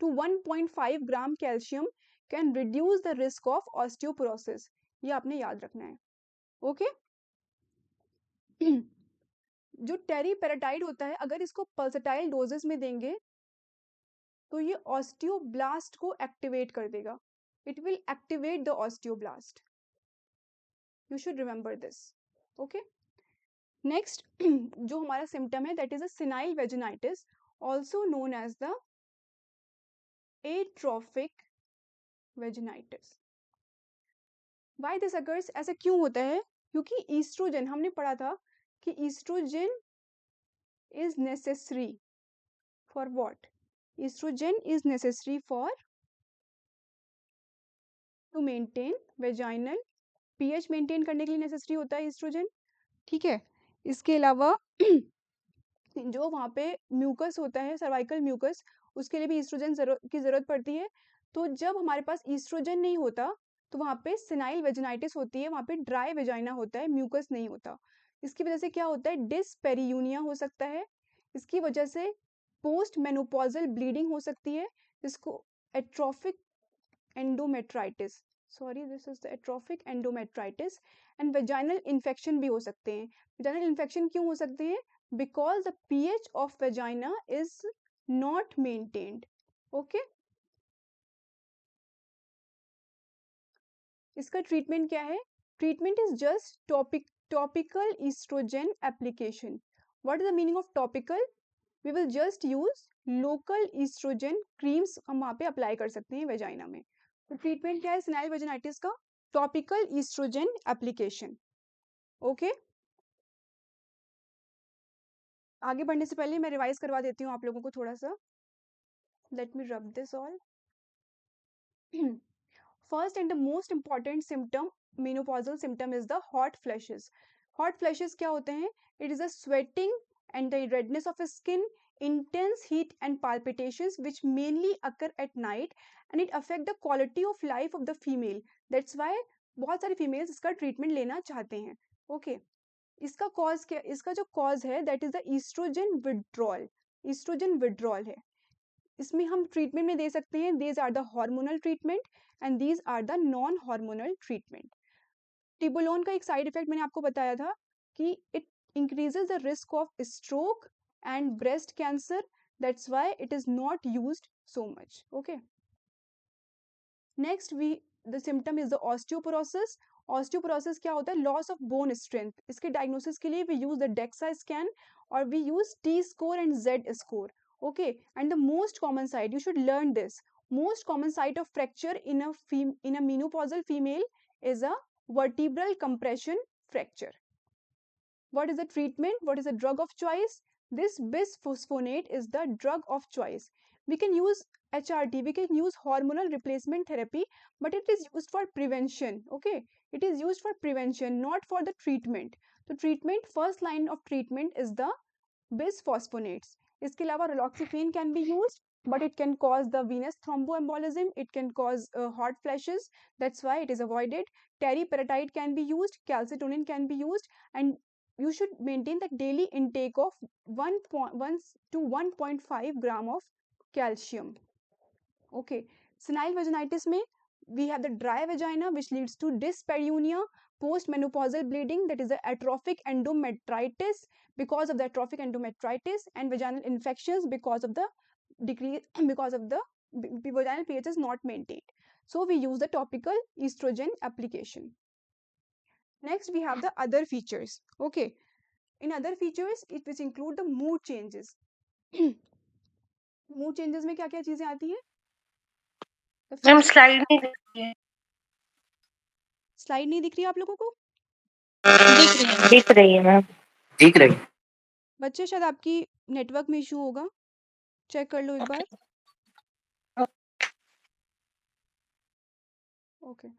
to 1.5 gram calcium can reduce the risk of osteoporosis, ये आपने याद रखना है, ओके। जो टेरीपेराटाइड होता है अगर इसको पल्सटाइल डोजेस में देंगे तो ये ऑस्टियोब्लास्ट को एक्टिवेट कर देगा, it will activate the osteoblast, you should remember this, okay. Next जो हमारा सिम्टम है that is a senile vaginitis, also known as the atrophic vaginitis. Why this occurs, ऐसा क्यों होता है? क्योंकि ईस्ट्रोजन, हमने पढ़ा था कि oestrogen is necessary for what? Estrogen is necessary for to maintain vaginal pH maintain करने के लिए नेसेसरी होता है ईस्ट्रोजन, ठीक है। इसके अलावा जो वहाँ पे म्यूकस होता है, सर्वाइकल म्यूकस, उसके लिए भी ईस्ट्रोजन की जरूरत पड़ती है। तो जब हमारे पास ईस्ट्रोजन नहीं होता तो वहाँ पे सिनाइल वेजिनाइटिस होती है, वहाँ पे ड्राई वेजाइना होता है, म्यूकस नहीं होता। इसकी वजह से क्या होता है? डिस्पेरियूनिया हो सकता है, इसकी वजह से पोस्ट मेनोपॉजल ब्लीडिंग हो सकती है, जिसको atrophic endometritis, sorry this is the atrophic endometritis, and vaginal infection भी हो सकते हैं। वेजाइनल इन्फेक्शन क्यों हो सकते हैं? Because the pH of vagina is not maintained, okay. इसका ट्रीटमेंट क्या है? Treatment is just topical oestrogen application. What is the meaning of topical? We will just use local oestrogen creams, हम वहाँ पे अप्लाई कर सकते हैं वेजाइना में। तो ट्रीटमेंट क्या है सिनाइल वेजिनाइटिस का? Topical oestrogen application, okay. आगे बढ़ने से पहले मैं रिवाइज करवा देती हूँ आप लोगों को थोड़ा सा। Let me rub this all. First and the most important symptom, menopausal symptom, is the hot flashes. Hot flashes क्या होते हैं? It is a sweating and the redness of the skin, intense heat and palpitations which mainly occur at night, and it affect the quality of life of the female. That's why बहुत सारी females इसका treatment लेना चाहते हैं, okay. इसका cause क्या? इसका जो cause है that is the estrogen withdrawal. Estrogen withdrawal है। इसमें हम ट्रीटमेंट में दे सकते हैं, these are the hormonal treatment and these are the non hormonal treatment. टिबोलोन का एक साइड इफेक्ट मैंने आपको बताया था कि it increases the risk of stroke and breast cancer. That's why it is not used so much. Okay. Next, the symptom is the osteoporosis. Osteoporosis क्या होता है? Loss of bone strength. इसके diagnosis के लिए we use the DEXA scan or we use T score and Z score. Okay. And the most common site, you should learn this. Most common site of fracture in a menopausal female is a vertebral compression fracture. What is the treatment? What is the drug of choice? This bisphosphonate is the drug of choice. We can use HRT, we can use hormonal replacement therapy, but it is used for prevention. Okay, it is used for prevention, not for the treatment. So treatment, first line of treatment is the bisphosphonates. इसके अलावा raloxifene can be used, but it can cause the venous thromboembolism, it can cause hot flashes, that's why it is avoided. Teriparatide can be used, calcitonin can be used, and you should maintain the daily intake of 1 to 1.5 gram of calcium. Okay, senile vaginitis में we have the dry vagina which leads to dyspareunia, postmenopausal bleeding, that is the atrophic endometritis, because of the atrophic endometritis, and vaginal infections because of the decrease because of the vaginal pH is not maintained. So we use the topical estrogen application. Next, we have the other features. Okay, in other features, it which include the mood changes. mood changes में क्या क्या चीजें आती हैं? Ma'am slide नहीं दिख रही है। स्लाइड नहीं दिख रही है आप लोगों को? दिख रही है मैम। दिख रही। बच्चे शायद आपकी नेटवर्क में इशू होगा, चेक कर लो एक बार। Okay.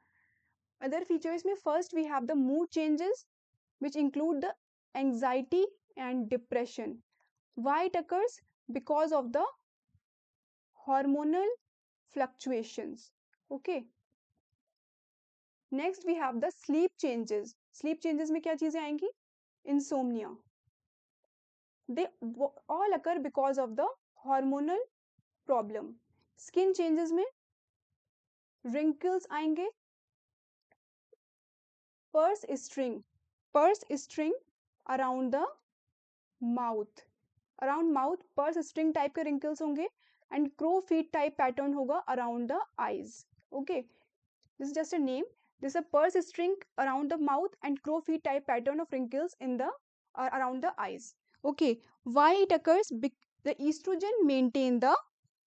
Other features में first we have the mood changes which include the anxiety and depression. Why it occurs? Because of the hormonal fluctuations. Okay. Next we have the sleep changes. Sleep changes में क्या चीजें आएंगी? Insomnia. They all occur because of the hormonal problem. Skin changes में wrinkles आएंगे, purse string around the mouth, purse string type के wrinkles होंगे, and crow feet type pattern होगा around the eyes. Okay, this is just a name. This is a purse string around the mouth and crow feet type pattern of wrinkles in the around the eyes. Okay, why it occurs? The estrogen maintain the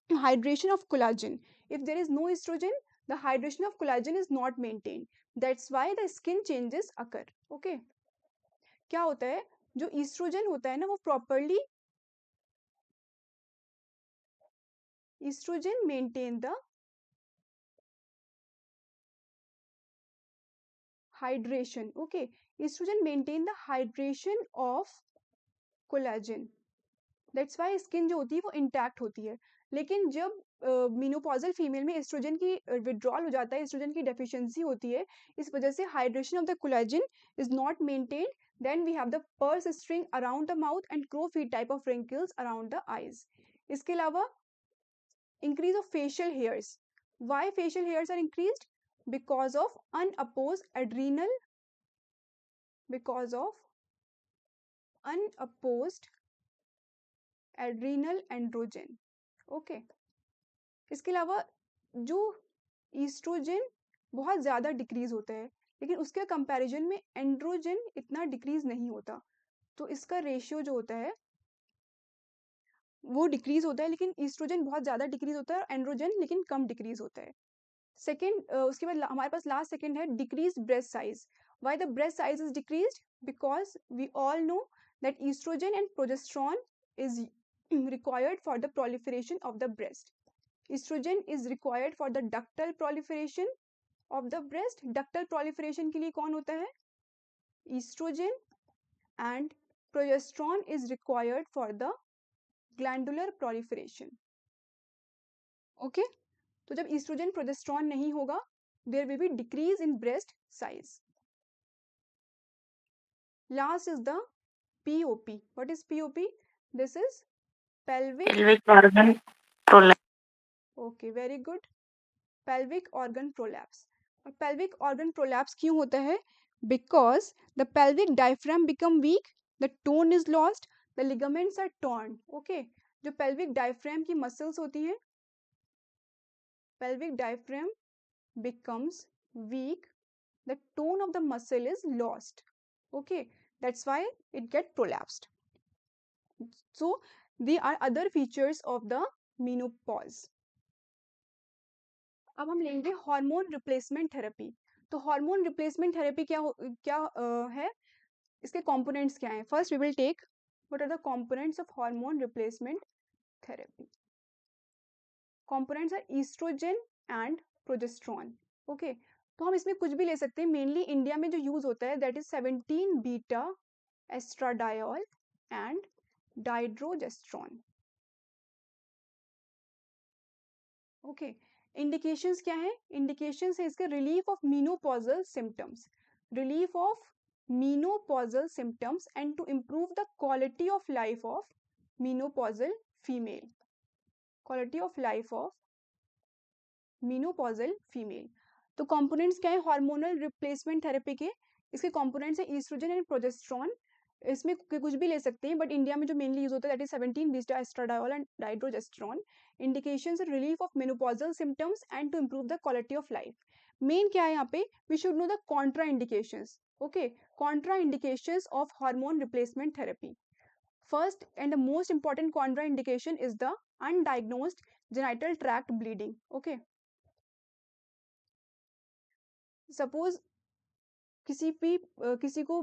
hydration of collagen. If there is no estrogen, the hydration of collagen is not maintained. That's why the skin changes occur. Okay, क्या होता है? जो estrogen होता है ना, वो properly estrogen maintain the hydration. Okay, estrogen maintain the hydration of collagen. That's why skin जो होती है वो intact होती है. लेकिन जब मेनोपॉजल फीमेल में एस्ट्रोजन की विड्रॉल हो जाता है, एस्ट्रोजन की डेफिशिएंसी होती है, इस वजह से hydration of the collagen is not maintained. Then we have the purse string around the mouth and crow feet type of wrinkles around the eyes. इसके अलावा increase of facial hairs. Why facial hairs are increased? Because of unopposed adrenal androgen. Okay, इसके अलावा जो oestrogen बहुत ज़्यादा decrease होता है, लेकिन उसके कंपैरिजन में एंड्रोजन इतना डिक्रीज नहीं होता, तो इसका रेशियो जो होता है वो डिक्रीज होता है, लेकिन ईस्ट्रोजन बहुत ज़्यादा डिक्रीज होता है और एंड्रोजन लेकिन कम डिक्रीज होता है. सेकेंड, उसके बाद हमारे पास लास्ट सेकेंड है decrease breast size. Why the breast size is decreased? Because we all know that estrogen and progesterone is required for the proliferation of the breast. Estrogen is required for the ductal proliferation of the breast. Ductal proliferation के लिए कौन होता है? Estrogen, and progesterone is required for the glandular proliferation. Okay? तो जब estrogen progesterone नहीं होगा, there will be decrease in breast size. Last is the POP. What is POP? This is pelvic organ prolapse. Okay, very good. Pelvic organ prolapse. और pelvic organ prolapse क्यों होता है? because the pelvic diaphragm become weak, the tone is lost, the ligaments are torn. Okay, जो pelvic diaphragm की muscles होती हैं, pelvic diaphragm becomes weak, the tone of the muscle is lost. Okay, that's why it get prolapsed. So there are other features of the menopause. अब हम लेंगे hormone replacement therapy. तो hormone replacement therapy क्या है, इसके components क्या हैं. First we will take what are the components of hormone replacement therapy. Components are oestrogen and progesterone. Okay, तो हम इसमें कुछ भी ले सकते हैं. मेनली इंडिया में जो यूज होता है that is 17 beta oestradiol and dydrogesterone. Okay, indications क्या है. इंडिकेशंस है इसके relief of menopausal symptoms, relief of menopausal symptoms and to improve the quality of life of menopausal female, quality of life of menopausal female. तो components क्या है hormonal replacement therapy के. इसके components है ईस्ट्रोजन एंड प्रोजेस्टेरॉन. इसमें कुछ भी ले सकते हैं बट इंडिया में जो मेनली यूज होता है that is 17 beta oestradiol and dydrogesterone. Indications relief of menopausal symptoms and to improve the quality of life. Main क्या है यहाँ पे, we should know the contraindications. Okay, contraindications of hormone replacement therapy. First and the most important contraindication is the undiagnosed genital tract bleeding. Okay, suppose किसी को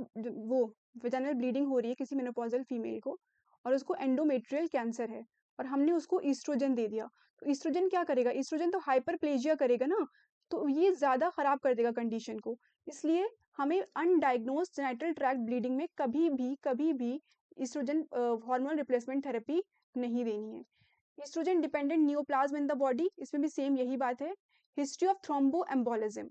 वो vaginal bleeding हो रही है किसी मेनोपॉजल फीमेल को और उसको एंडोमेट्रियल कैंसर है और हमने उसको ईस्ट्रोजन दे दिया. तो ईस्ट्रोजन क्या करेगा, ईस्ट्रोजन तो हाइपरप्लेजिया करेगा ना, तो ये ज़्यादा खराब कर देगा कंडीशन को. इसलिए हमें अनडायग्नोस्ड जेनिटल ट्रैक्ट ब्लीडिंग में कभी भी ईस्ट्रोजन हार्मोनल रिप्लेसमेंट थेरेपी नहीं देनी है. Oestrogen dependent neoplasm in the body, इसमें भी सेम यही बात है. History of thromboembolism.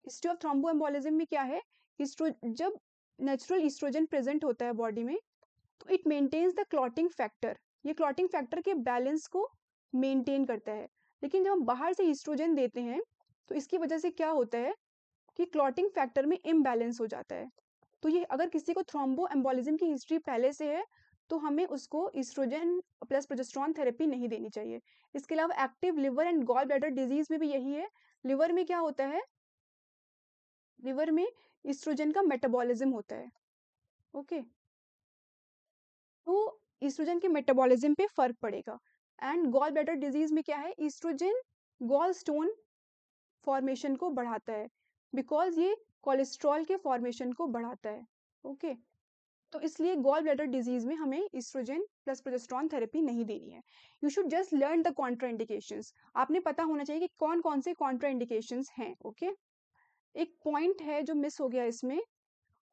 History of thromboembolism में क्या है, जब नेचुरल ईस्ट्रोजन प्रेजेंट होता है बॉडी में तो it maintains the clotting factor, ये क्लॉटिंग फैक्टर के बैलेंस को मेंटेन करता है. लेकिन जब हम बाहर से ईस्ट्रोजन देते हैं तो इसकी वजह से क्या होता है कि क्लॉटिंग फैक्टर में इम्बैलेंस हो जाता है. तो ये अगर किसी को थ्रोम्बोएम्बोलिज्म की हिस्ट्री पहले से है तो हमें उसको ईस्ट्रोजन प्लस प्रोजेस्टेरॉन थेरेपी नहीं देनी चाहिए. इसके अलावा active liver and gall bladder disease में भी यही है. लिवर में क्या होता है, लिवर में ईस्ट्रोजन का मेटाबॉलिज्म होता है. ओके, तो ईस्ट्रोजन के मेटाबॉलिज्म पे फर्क पड़ेगा. एंड गॉल ब्लैडर डिजीज में क्या है, ईस्ट्रोजन गॉल स्टोन फॉर्मेशन को बढ़ाता है बिकॉज ये कोलेस्ट्रॉल के फॉर्मेशन को बढ़ाता है. ओके, तो इसलिए गॉल ब्लैडर डिजीज में हमें ईस्ट्रोजन प्लस प्रोजेस्टेरॉन थेरेपी नहीं देनी है. You should just learn the contraindications. आपने पता होना चाहिए कि कौन कौन से कॉन्ट्राइंडिकेशंस हैं. ओके, एक पॉइंट है जो मिस हो गया इसमें,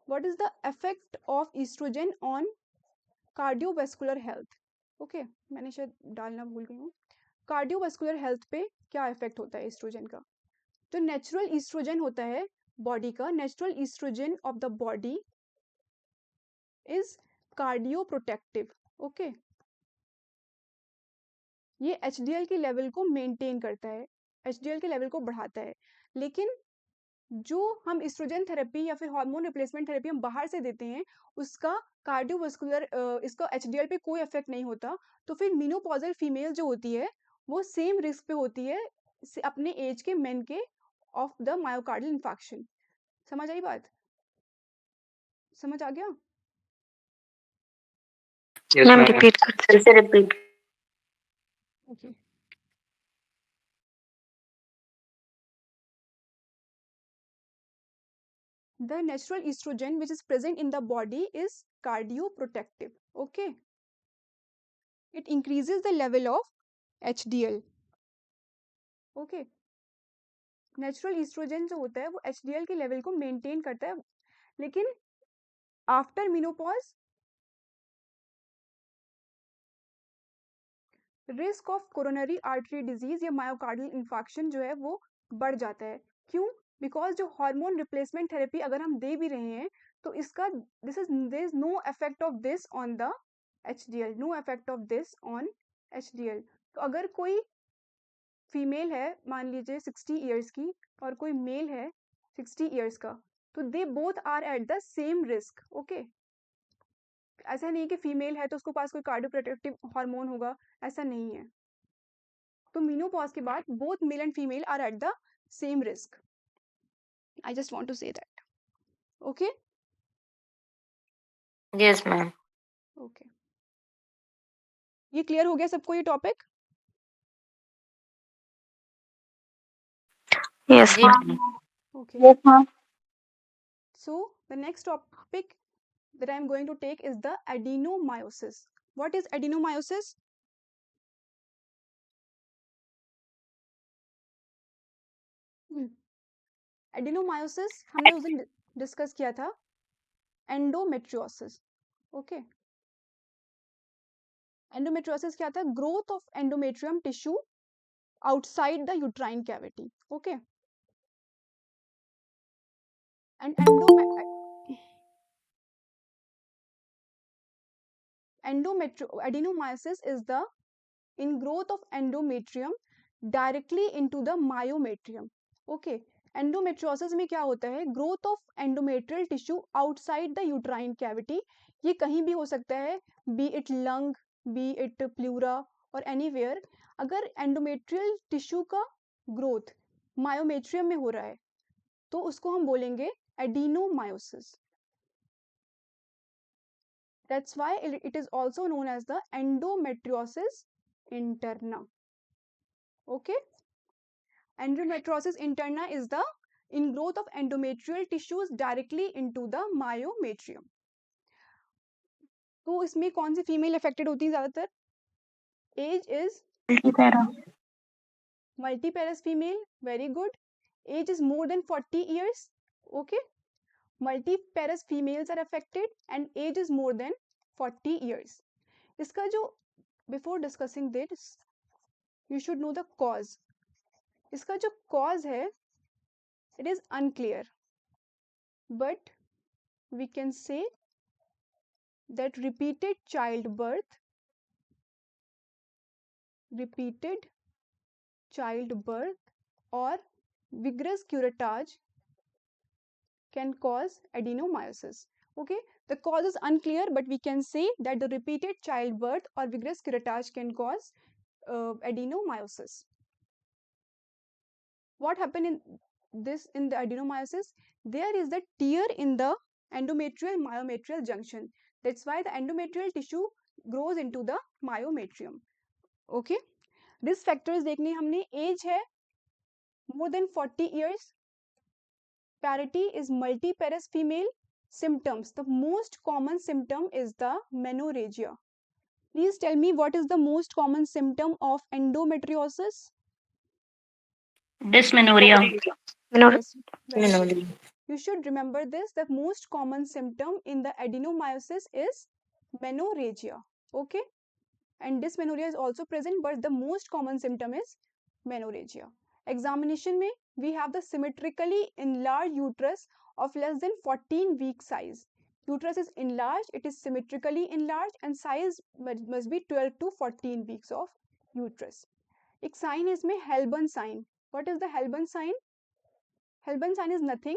what is the effect of oestrogen on cardiovascular health. Okay, मैंने शायद डालना भूल गई हूँ. कार्डियोवैस्कुलर हेल्थ पे क्या इफेक्ट होता है ईस्ट्रोजन का. जो नेचुरल ईस्ट्रोजन होता है बॉडी का, natural oestrogen of the body is cardioprotective. Okay, ये एचडीएल के लेवल को मेंटेन करता है, एचडीएल के लेवल को बढ़ाता है. लेकिन जो हम ईस्ट्रोजन थेरेपी या फिर हार्मोन रिप्लेसमेंट थेरेपी हम बाहर से देते हैं उसका कार्डियोवास्कुलर इसका एचडीएल पे कोई इफेक्ट नहीं होता. तो फिर मेनोपॉजल फीमेल जो होती है वो सेम रिस्क पे होती है अपने एज के मेन के ऑफ द मायोकार्डियल इन्फार्क्शन. समझ आई बात, समझ आ गया. Yes, ma'am ma'am. रिपीट कर फिर से repeat. Okay, the natural estrogen which is present in the body is cardioprotective. Okay, it increases the level of HDL. Okay, natural oestrogen जो होता है वो एचडीएल के लेवल को मेंटेन करता है. लेकिन after menopause risk of coronary artery disease या मायोकार्डियल इन्फार्क्शन जो है वो बढ़ जाता है. क्यों, बिकॉज जो हार्मोन रिप्लेसमेंट थेरेपी अगर हम दे भी रहे हैं तो इसका there is no effect of this on the HDL, no effect of this on HDL. तो अगर कोई फीमेल है मान लीजिए 60 ईयर्स की और कोई मेल है 60 ईयर्स का, तो they both are at the same risk. Okay, ऐसा नहीं कि फीमेल है तो उसके पास कोई कार्डियोप्रोटेक्टिव हार्मोन होगा, ऐसा नहीं है. तो मीनोपॉज के बाद both male and female are at the same risk. I just want to say that. Okay. Yes, ma'am. Okay, ये क्लियर हो गया सबको ये टॉपिक? यस जी ma'am. ma'am. Okay. Yes ma'am. So the next topic that I am going to take is the adenomyosis. What is adenomyosis? Adenomyosis हमने उस दिन discuss किया था एंडोमेट्रियोसिस. ओके, एंडोमेट्रियोसिस क्या था? Growth of endometrium tissue outside the uterine cavity. Okay, and adenomyosis is the ingrowth of endometrium directly into the myometrium. Okay, endometriosis में क्या होता है? Growth of endometrial tissue outside the uterine cavity. ये कहीं भी हो सकता है, B it lung, B it pleura और एनीवेयर. अगर एंडोमेट्रियल टिश्यू का ग्रोथ मायोमेट्रियम में हो रहा है तो उसको हम बोलेंगे adenomyosis. That's why it is also known as the endometriosis interna. Okay, endometriosis interna is the ingrowth of endometrial tissues directly into the myometrium. तो इसमें कौन सी फीमेल अफेक्टेड होती है ज्यादातर? Age is multiparous female. Very good. Age is more than 40 years. Okay, multiparous females are affected and age is more than 40 years. इसका जो before discussing this you should know the cause. इसका जो cause है it is unclear, but we can say that repeated childbirth or vigorous curettage can cause adenomyosis. Okay, the cause is unclear, but we can say that the repeated childbirth or vigorous curettage can cause adenomyosis. What happened in the adenomyosis? There is the tear in the endometrial myometrial junction. That's why the endometrial tissue grows into the myometrium. Okay, risk factors देखने हमने. As है more than 40 years, parity is multiparous female. Symptoms, the most common symptom is the menorrhagia. Please tell me what is the most common symptom of endometriosis? Dysmenorrhea. Yes, very good. Menorrhaea. You should remember this. The most common symptom in the adenomyosis is menorrhagia. Okay, and dysmenorrhea is also present, but the most common symptom is menorrhagia. Examination में we have the symmetrically enlarged uterus of less than 14 week size. Uterus is enlarged, it is symmetrically enlarged, and size must be 12 to 14 weeks of uterus. एक sign है इसमें Helbon sign. What is the Helbon sign? Helbon sign is nothing.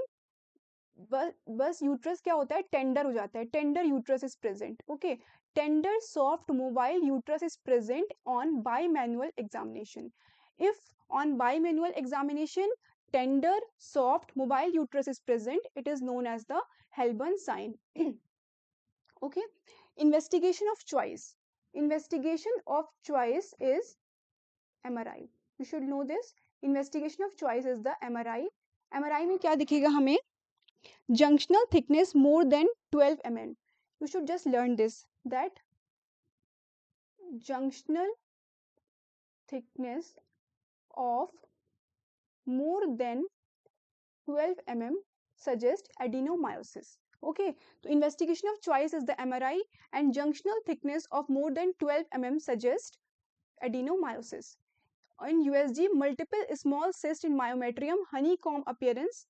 बस uterus क्या होता है? Tender हो जाता है. Tender uterus is present. Okay, tender soft mobile uterus is present on bimanual examination. If on bimanual examination tender soft mobile uterus is present, it is known as the Helbon sign. Okay, investigation of choice. Investigation of choice is MRI. You should know this. Investigation of choice is the MRI. MRI में क्या दिखेगा हमें? Junctional thickness more than 12 mm. You should just learn this, that junctional thickness of more than 12 mm suggest adenomyosis. Okay, so investigation of choice is the MRI, and junctional thickness of more than 12 mm suggest adenomyosis. In USG, multiple small cysts in myometrium, honeycomb appearance,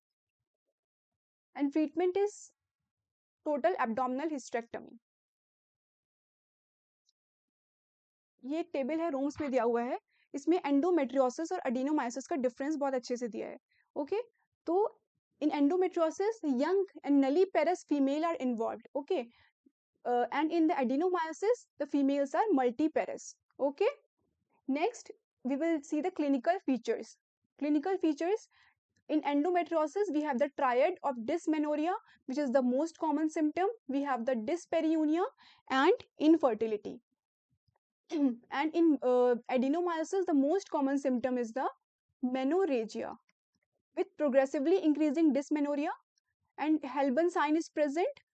and treatment is total abdominal hysterectomy. ये table है, rooms में दिया हुआ है. इसमें endometriosis और adenomyosis का difference बहुत अच्छे से दिया है. ओके, तो In endometriosis, young and nulliparous female are involved. Okay. And in the adenomyosis, the females are multiparous. Okay. Next, we will see the clinical features. Clinical features. In endometriosis, we have the triad of dysmenorrhea, which is the most common symptom. We have the dyspareunia and infertility. And in adenomyosis, the most common symptom is the menorrhagia with progressively increasing dysmenorrhea, and Helbin sign is present.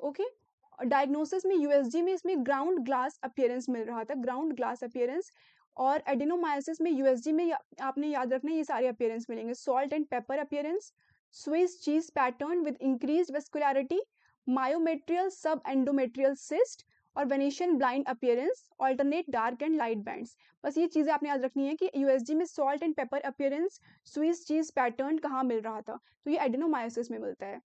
Okay. Diagnosis में USG में इसमें ground glass appearance मिल रहा था, ground glass appearance. और adenomyosis में USG में आपने याद रखना ये सारे अपीयरेंस मिलेंगे, salt and paper appearance, Swiss cheese pattern with increased vascularity, myometrial सब एंडोमेट्रियल सिस्ट और Venetian blind appearance, alternate dark and light bands. बस ये चीजें आपने याद रखनी है कि यूएसजी में salt and paper appearance, Swiss cheese pattern कहाँ मिल रहा था, तो ये एडिनोमायोसिस में मिलता है।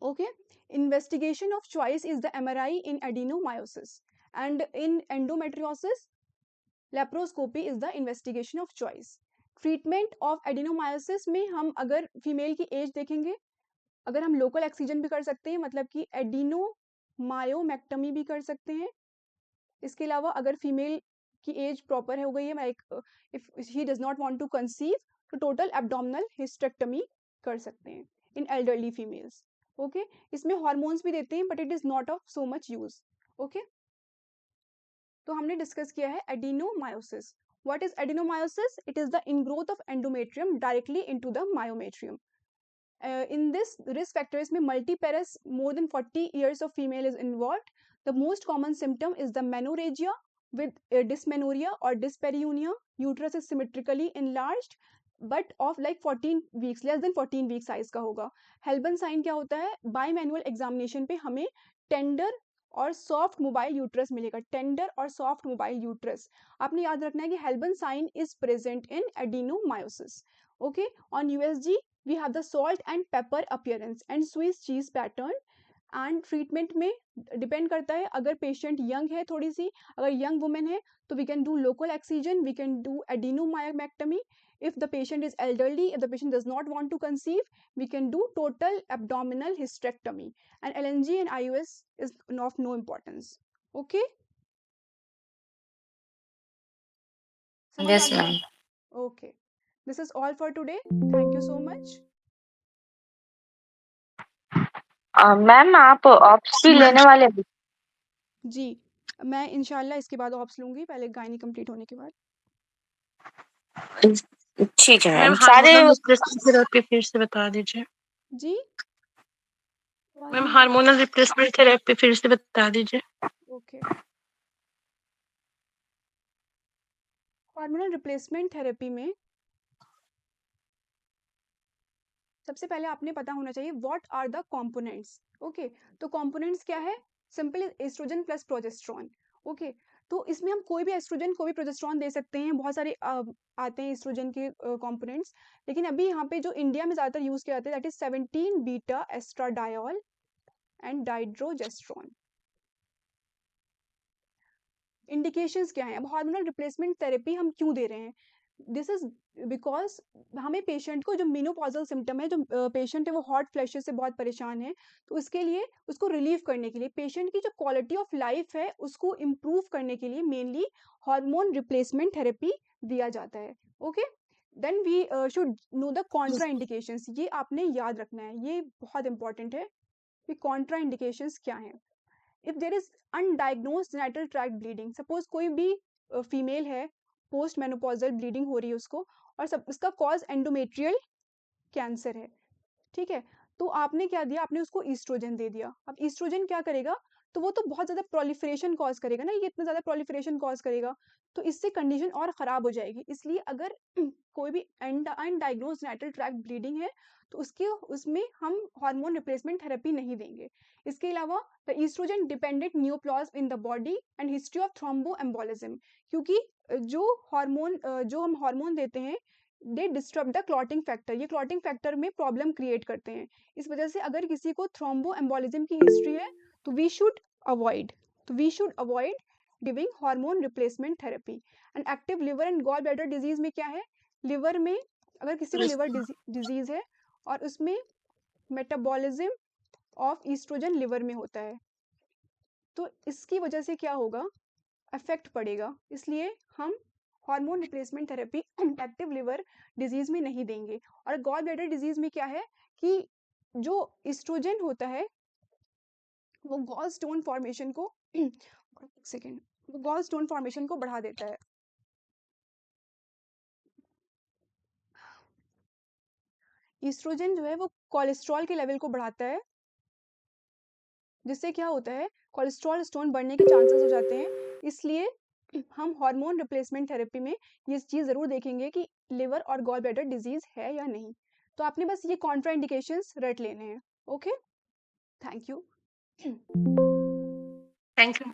Okay, investigation of choice is the MRI in adenomyosis, and in endometriosis, laparoscopy is the investigation of choice. Treatment of adenomyosis में हम अगर फीमेल की एज देखेंगे, अगर हम लोकल एक्सीजन भी कर सकते हैं, मतलब कि एडिनोमायोमेक्टमी भी कर सकते हैं। इसके अलावा अगर फीमेल की एज प्रॉपर हो गई है, like if he does not want to conceive, तो टोटल एब्डोमिनल हिस्टेक्टमी कर सकते हैं इन एल्डरली फीमेल्स। ओके, इसमें हॉर्मोन्स भी देते हैं but it is not of so much use. Okay, तो हमने डिस्कस किया है adenomyosis. What is adenomyosis? It is the ingrowth of endometrium directly into the myometrium. In this risk factors में multiparous, more than 40 years of female is involved. The most common symptom is the menorrhagia with dysmenorrhea or dyspareunia. Uterus is symmetrically enlarged but of like 14 weeks, less than 14 week size का होगा। हेल्बन sign क्या होता है? बाईमैनुअल examination पे हमें tender और soft mobile uterus मिलेगा, tender और सॉफ्ट मोबाइल यूट्रस। आपने याद रखना है कि Halban sign is present in adenomyosis. Okay, on USG we have the salt and pepper appearance and Swiss cheese pattern। And treatment में डिपेंड करता है, अगर पेशेंट यंग है थोड़ी सी, अगर यंग वुमेन है तो we can do local excision, we can do adenomyomectomy. If the patient is elderly, if the patient does not want to conceive, we can do total abdominal hysterectomy, and LNG and IUS is of no importance. Okay, Yes, ma'am. Okay, this is all for today, thank you so much. Ma'am आप ऑप्स भी लेने वाले हैं? जी, मैं इंशाल्लाह इसके बाद ऑप्स लूंगी, पहले गायनी कंप्लीट होने के बाद। ठीक है मैम, मैम। सारे हार्मोनल रिप्लेसमेंट थेरेपी फिर से बता दीजिए। जी मैम, हार्मोनल रिप्लेसमेंट थेरेपी फिर से बता दीजिए। ओके, हार्मोनल रिप्लेसमेंट थेरेपी में सबसे पहले आपने पता होना चाहिए what are the components. Okay, तो कंपोनेंट्स क्या है? Simple estrogen plus progesterone. Okay, तो इसमें हम कोई भी एस्ट्रोजन कोई भी प्रोजेस्टेरॉन दे सकते हैं, बहुत सारे आते हैं एस्ट्रोजन के कंपोनेंट्स, लेकिन अभी यहाँ पे जो इंडिया में ज़्यादातर यूज़ किया जाता है that is 17 beta oestradiol and dydrogesterone. Indications क्या हैं? अब हार्मोनल रिप्लेसमेंट थेरेपी हम क्यों दे रहे हैं? दिस इज बिकॉज हमें पेशेंट को जो मेनोपॉजल सिम्टम है, जो पेशेंट है वो हॉट फ्लैशेस से बहुत परेशान है, तो उसके लिए उसको रिलीव करने के लिए, पेशेंट की जो क्वालिटी ऑफ लाइफ है उसको इम्प्रूव करने के लिए मेनली हार्मोन रिप्लेसमेंट थेरेपी दिया जाता है। Okay, then we should know the contraindications. ये आपने याद रखना है, ये बहुत इंपॉर्टेंट है कि कॉन्ट्रा इंडिकेशंस क्या हैं। If there is undiagnosed genital tract bleeding, suppose कोई भी फीमेल है, पोस्ट मेनोपॉजल ब्लीडिंग हो रही है उसको, और सब इसका कॉज एंडोमेट्रियल कैंसर है, ठीक है, तो आपने क्या दिया? आपने उसको ईस्ट्रोजन दे दिया। अब ईस्ट्रोजन क्या करेगा? तो वो तो बहुत ज़्यादा प्रोलिफरेशन कॉज करेगा ना, ये इतना ज़्यादा प्रोलिफरेशन कॉज करेगा, तो इससे कंडीशन और ख़राब हो जाएगी। इसलिए अगर कोई भी अनडायग्नोज्ड जेनिटल ट्रैक्ट ब्लीडिंग है तो उसमें हम हार्मोन रिप्लेसमेंट थेरेपी नहीं देंगे। इसके अलावा the estrogen dependent neoplasm in the body and history of thromboembolism, क्योंकि जो हम हार्मोन देते हैं they disturb the clotting factor, ये क्लॉटिंग फैक्टर में प्रॉब्लम क्रिएट करते हैं। इस वजह से अगर किसी को थ्रोम्बोएम्बोलिज्म की हिस्ट्री है तो we should avoid giving hormone replacement therapy. And active liver and gall bladder disease में क्या है? लिवर में अगर किसी को लिवर डिजीज है और उसमें मेटाबॉलिज्म ऑफ ईस्ट्रोजन लिवर में होता है, तो इसकी वजह से क्या होगा, इफेक्ट पड़ेगा। इसलिए हम hormone replacement therapy active liver disease में नहीं देंगे। और गॉल ब्लैडर डिजीज में क्या है कि जो ईस्ट्रोजन होता है वो गॉल स्टोन फॉर्मेशन को एक सेकेंड, वो गॉल स्टोन फॉर्मेशन को बढ़ा देता है। ईस्ट्रोजन जो है वो कोलेस्ट्रॉल के लेवल को बढ़ाता है, जिससे क्या होता है, कोलेस्ट्रॉल स्टोन बढ़ने के चांसेस हो जाते हैं। इसलिए हम हार्मोन रिप्लेसमेंट थेरेपी में ये चीज़ ज़रूर देखेंगे कि लिवर और गॉल ब्लैडर डिजीज़ है या नहीं। तो आपने बस ये कॉन्ट्राइंडिकेशंस रट लेने हैं। Okay, thank you. Thank you.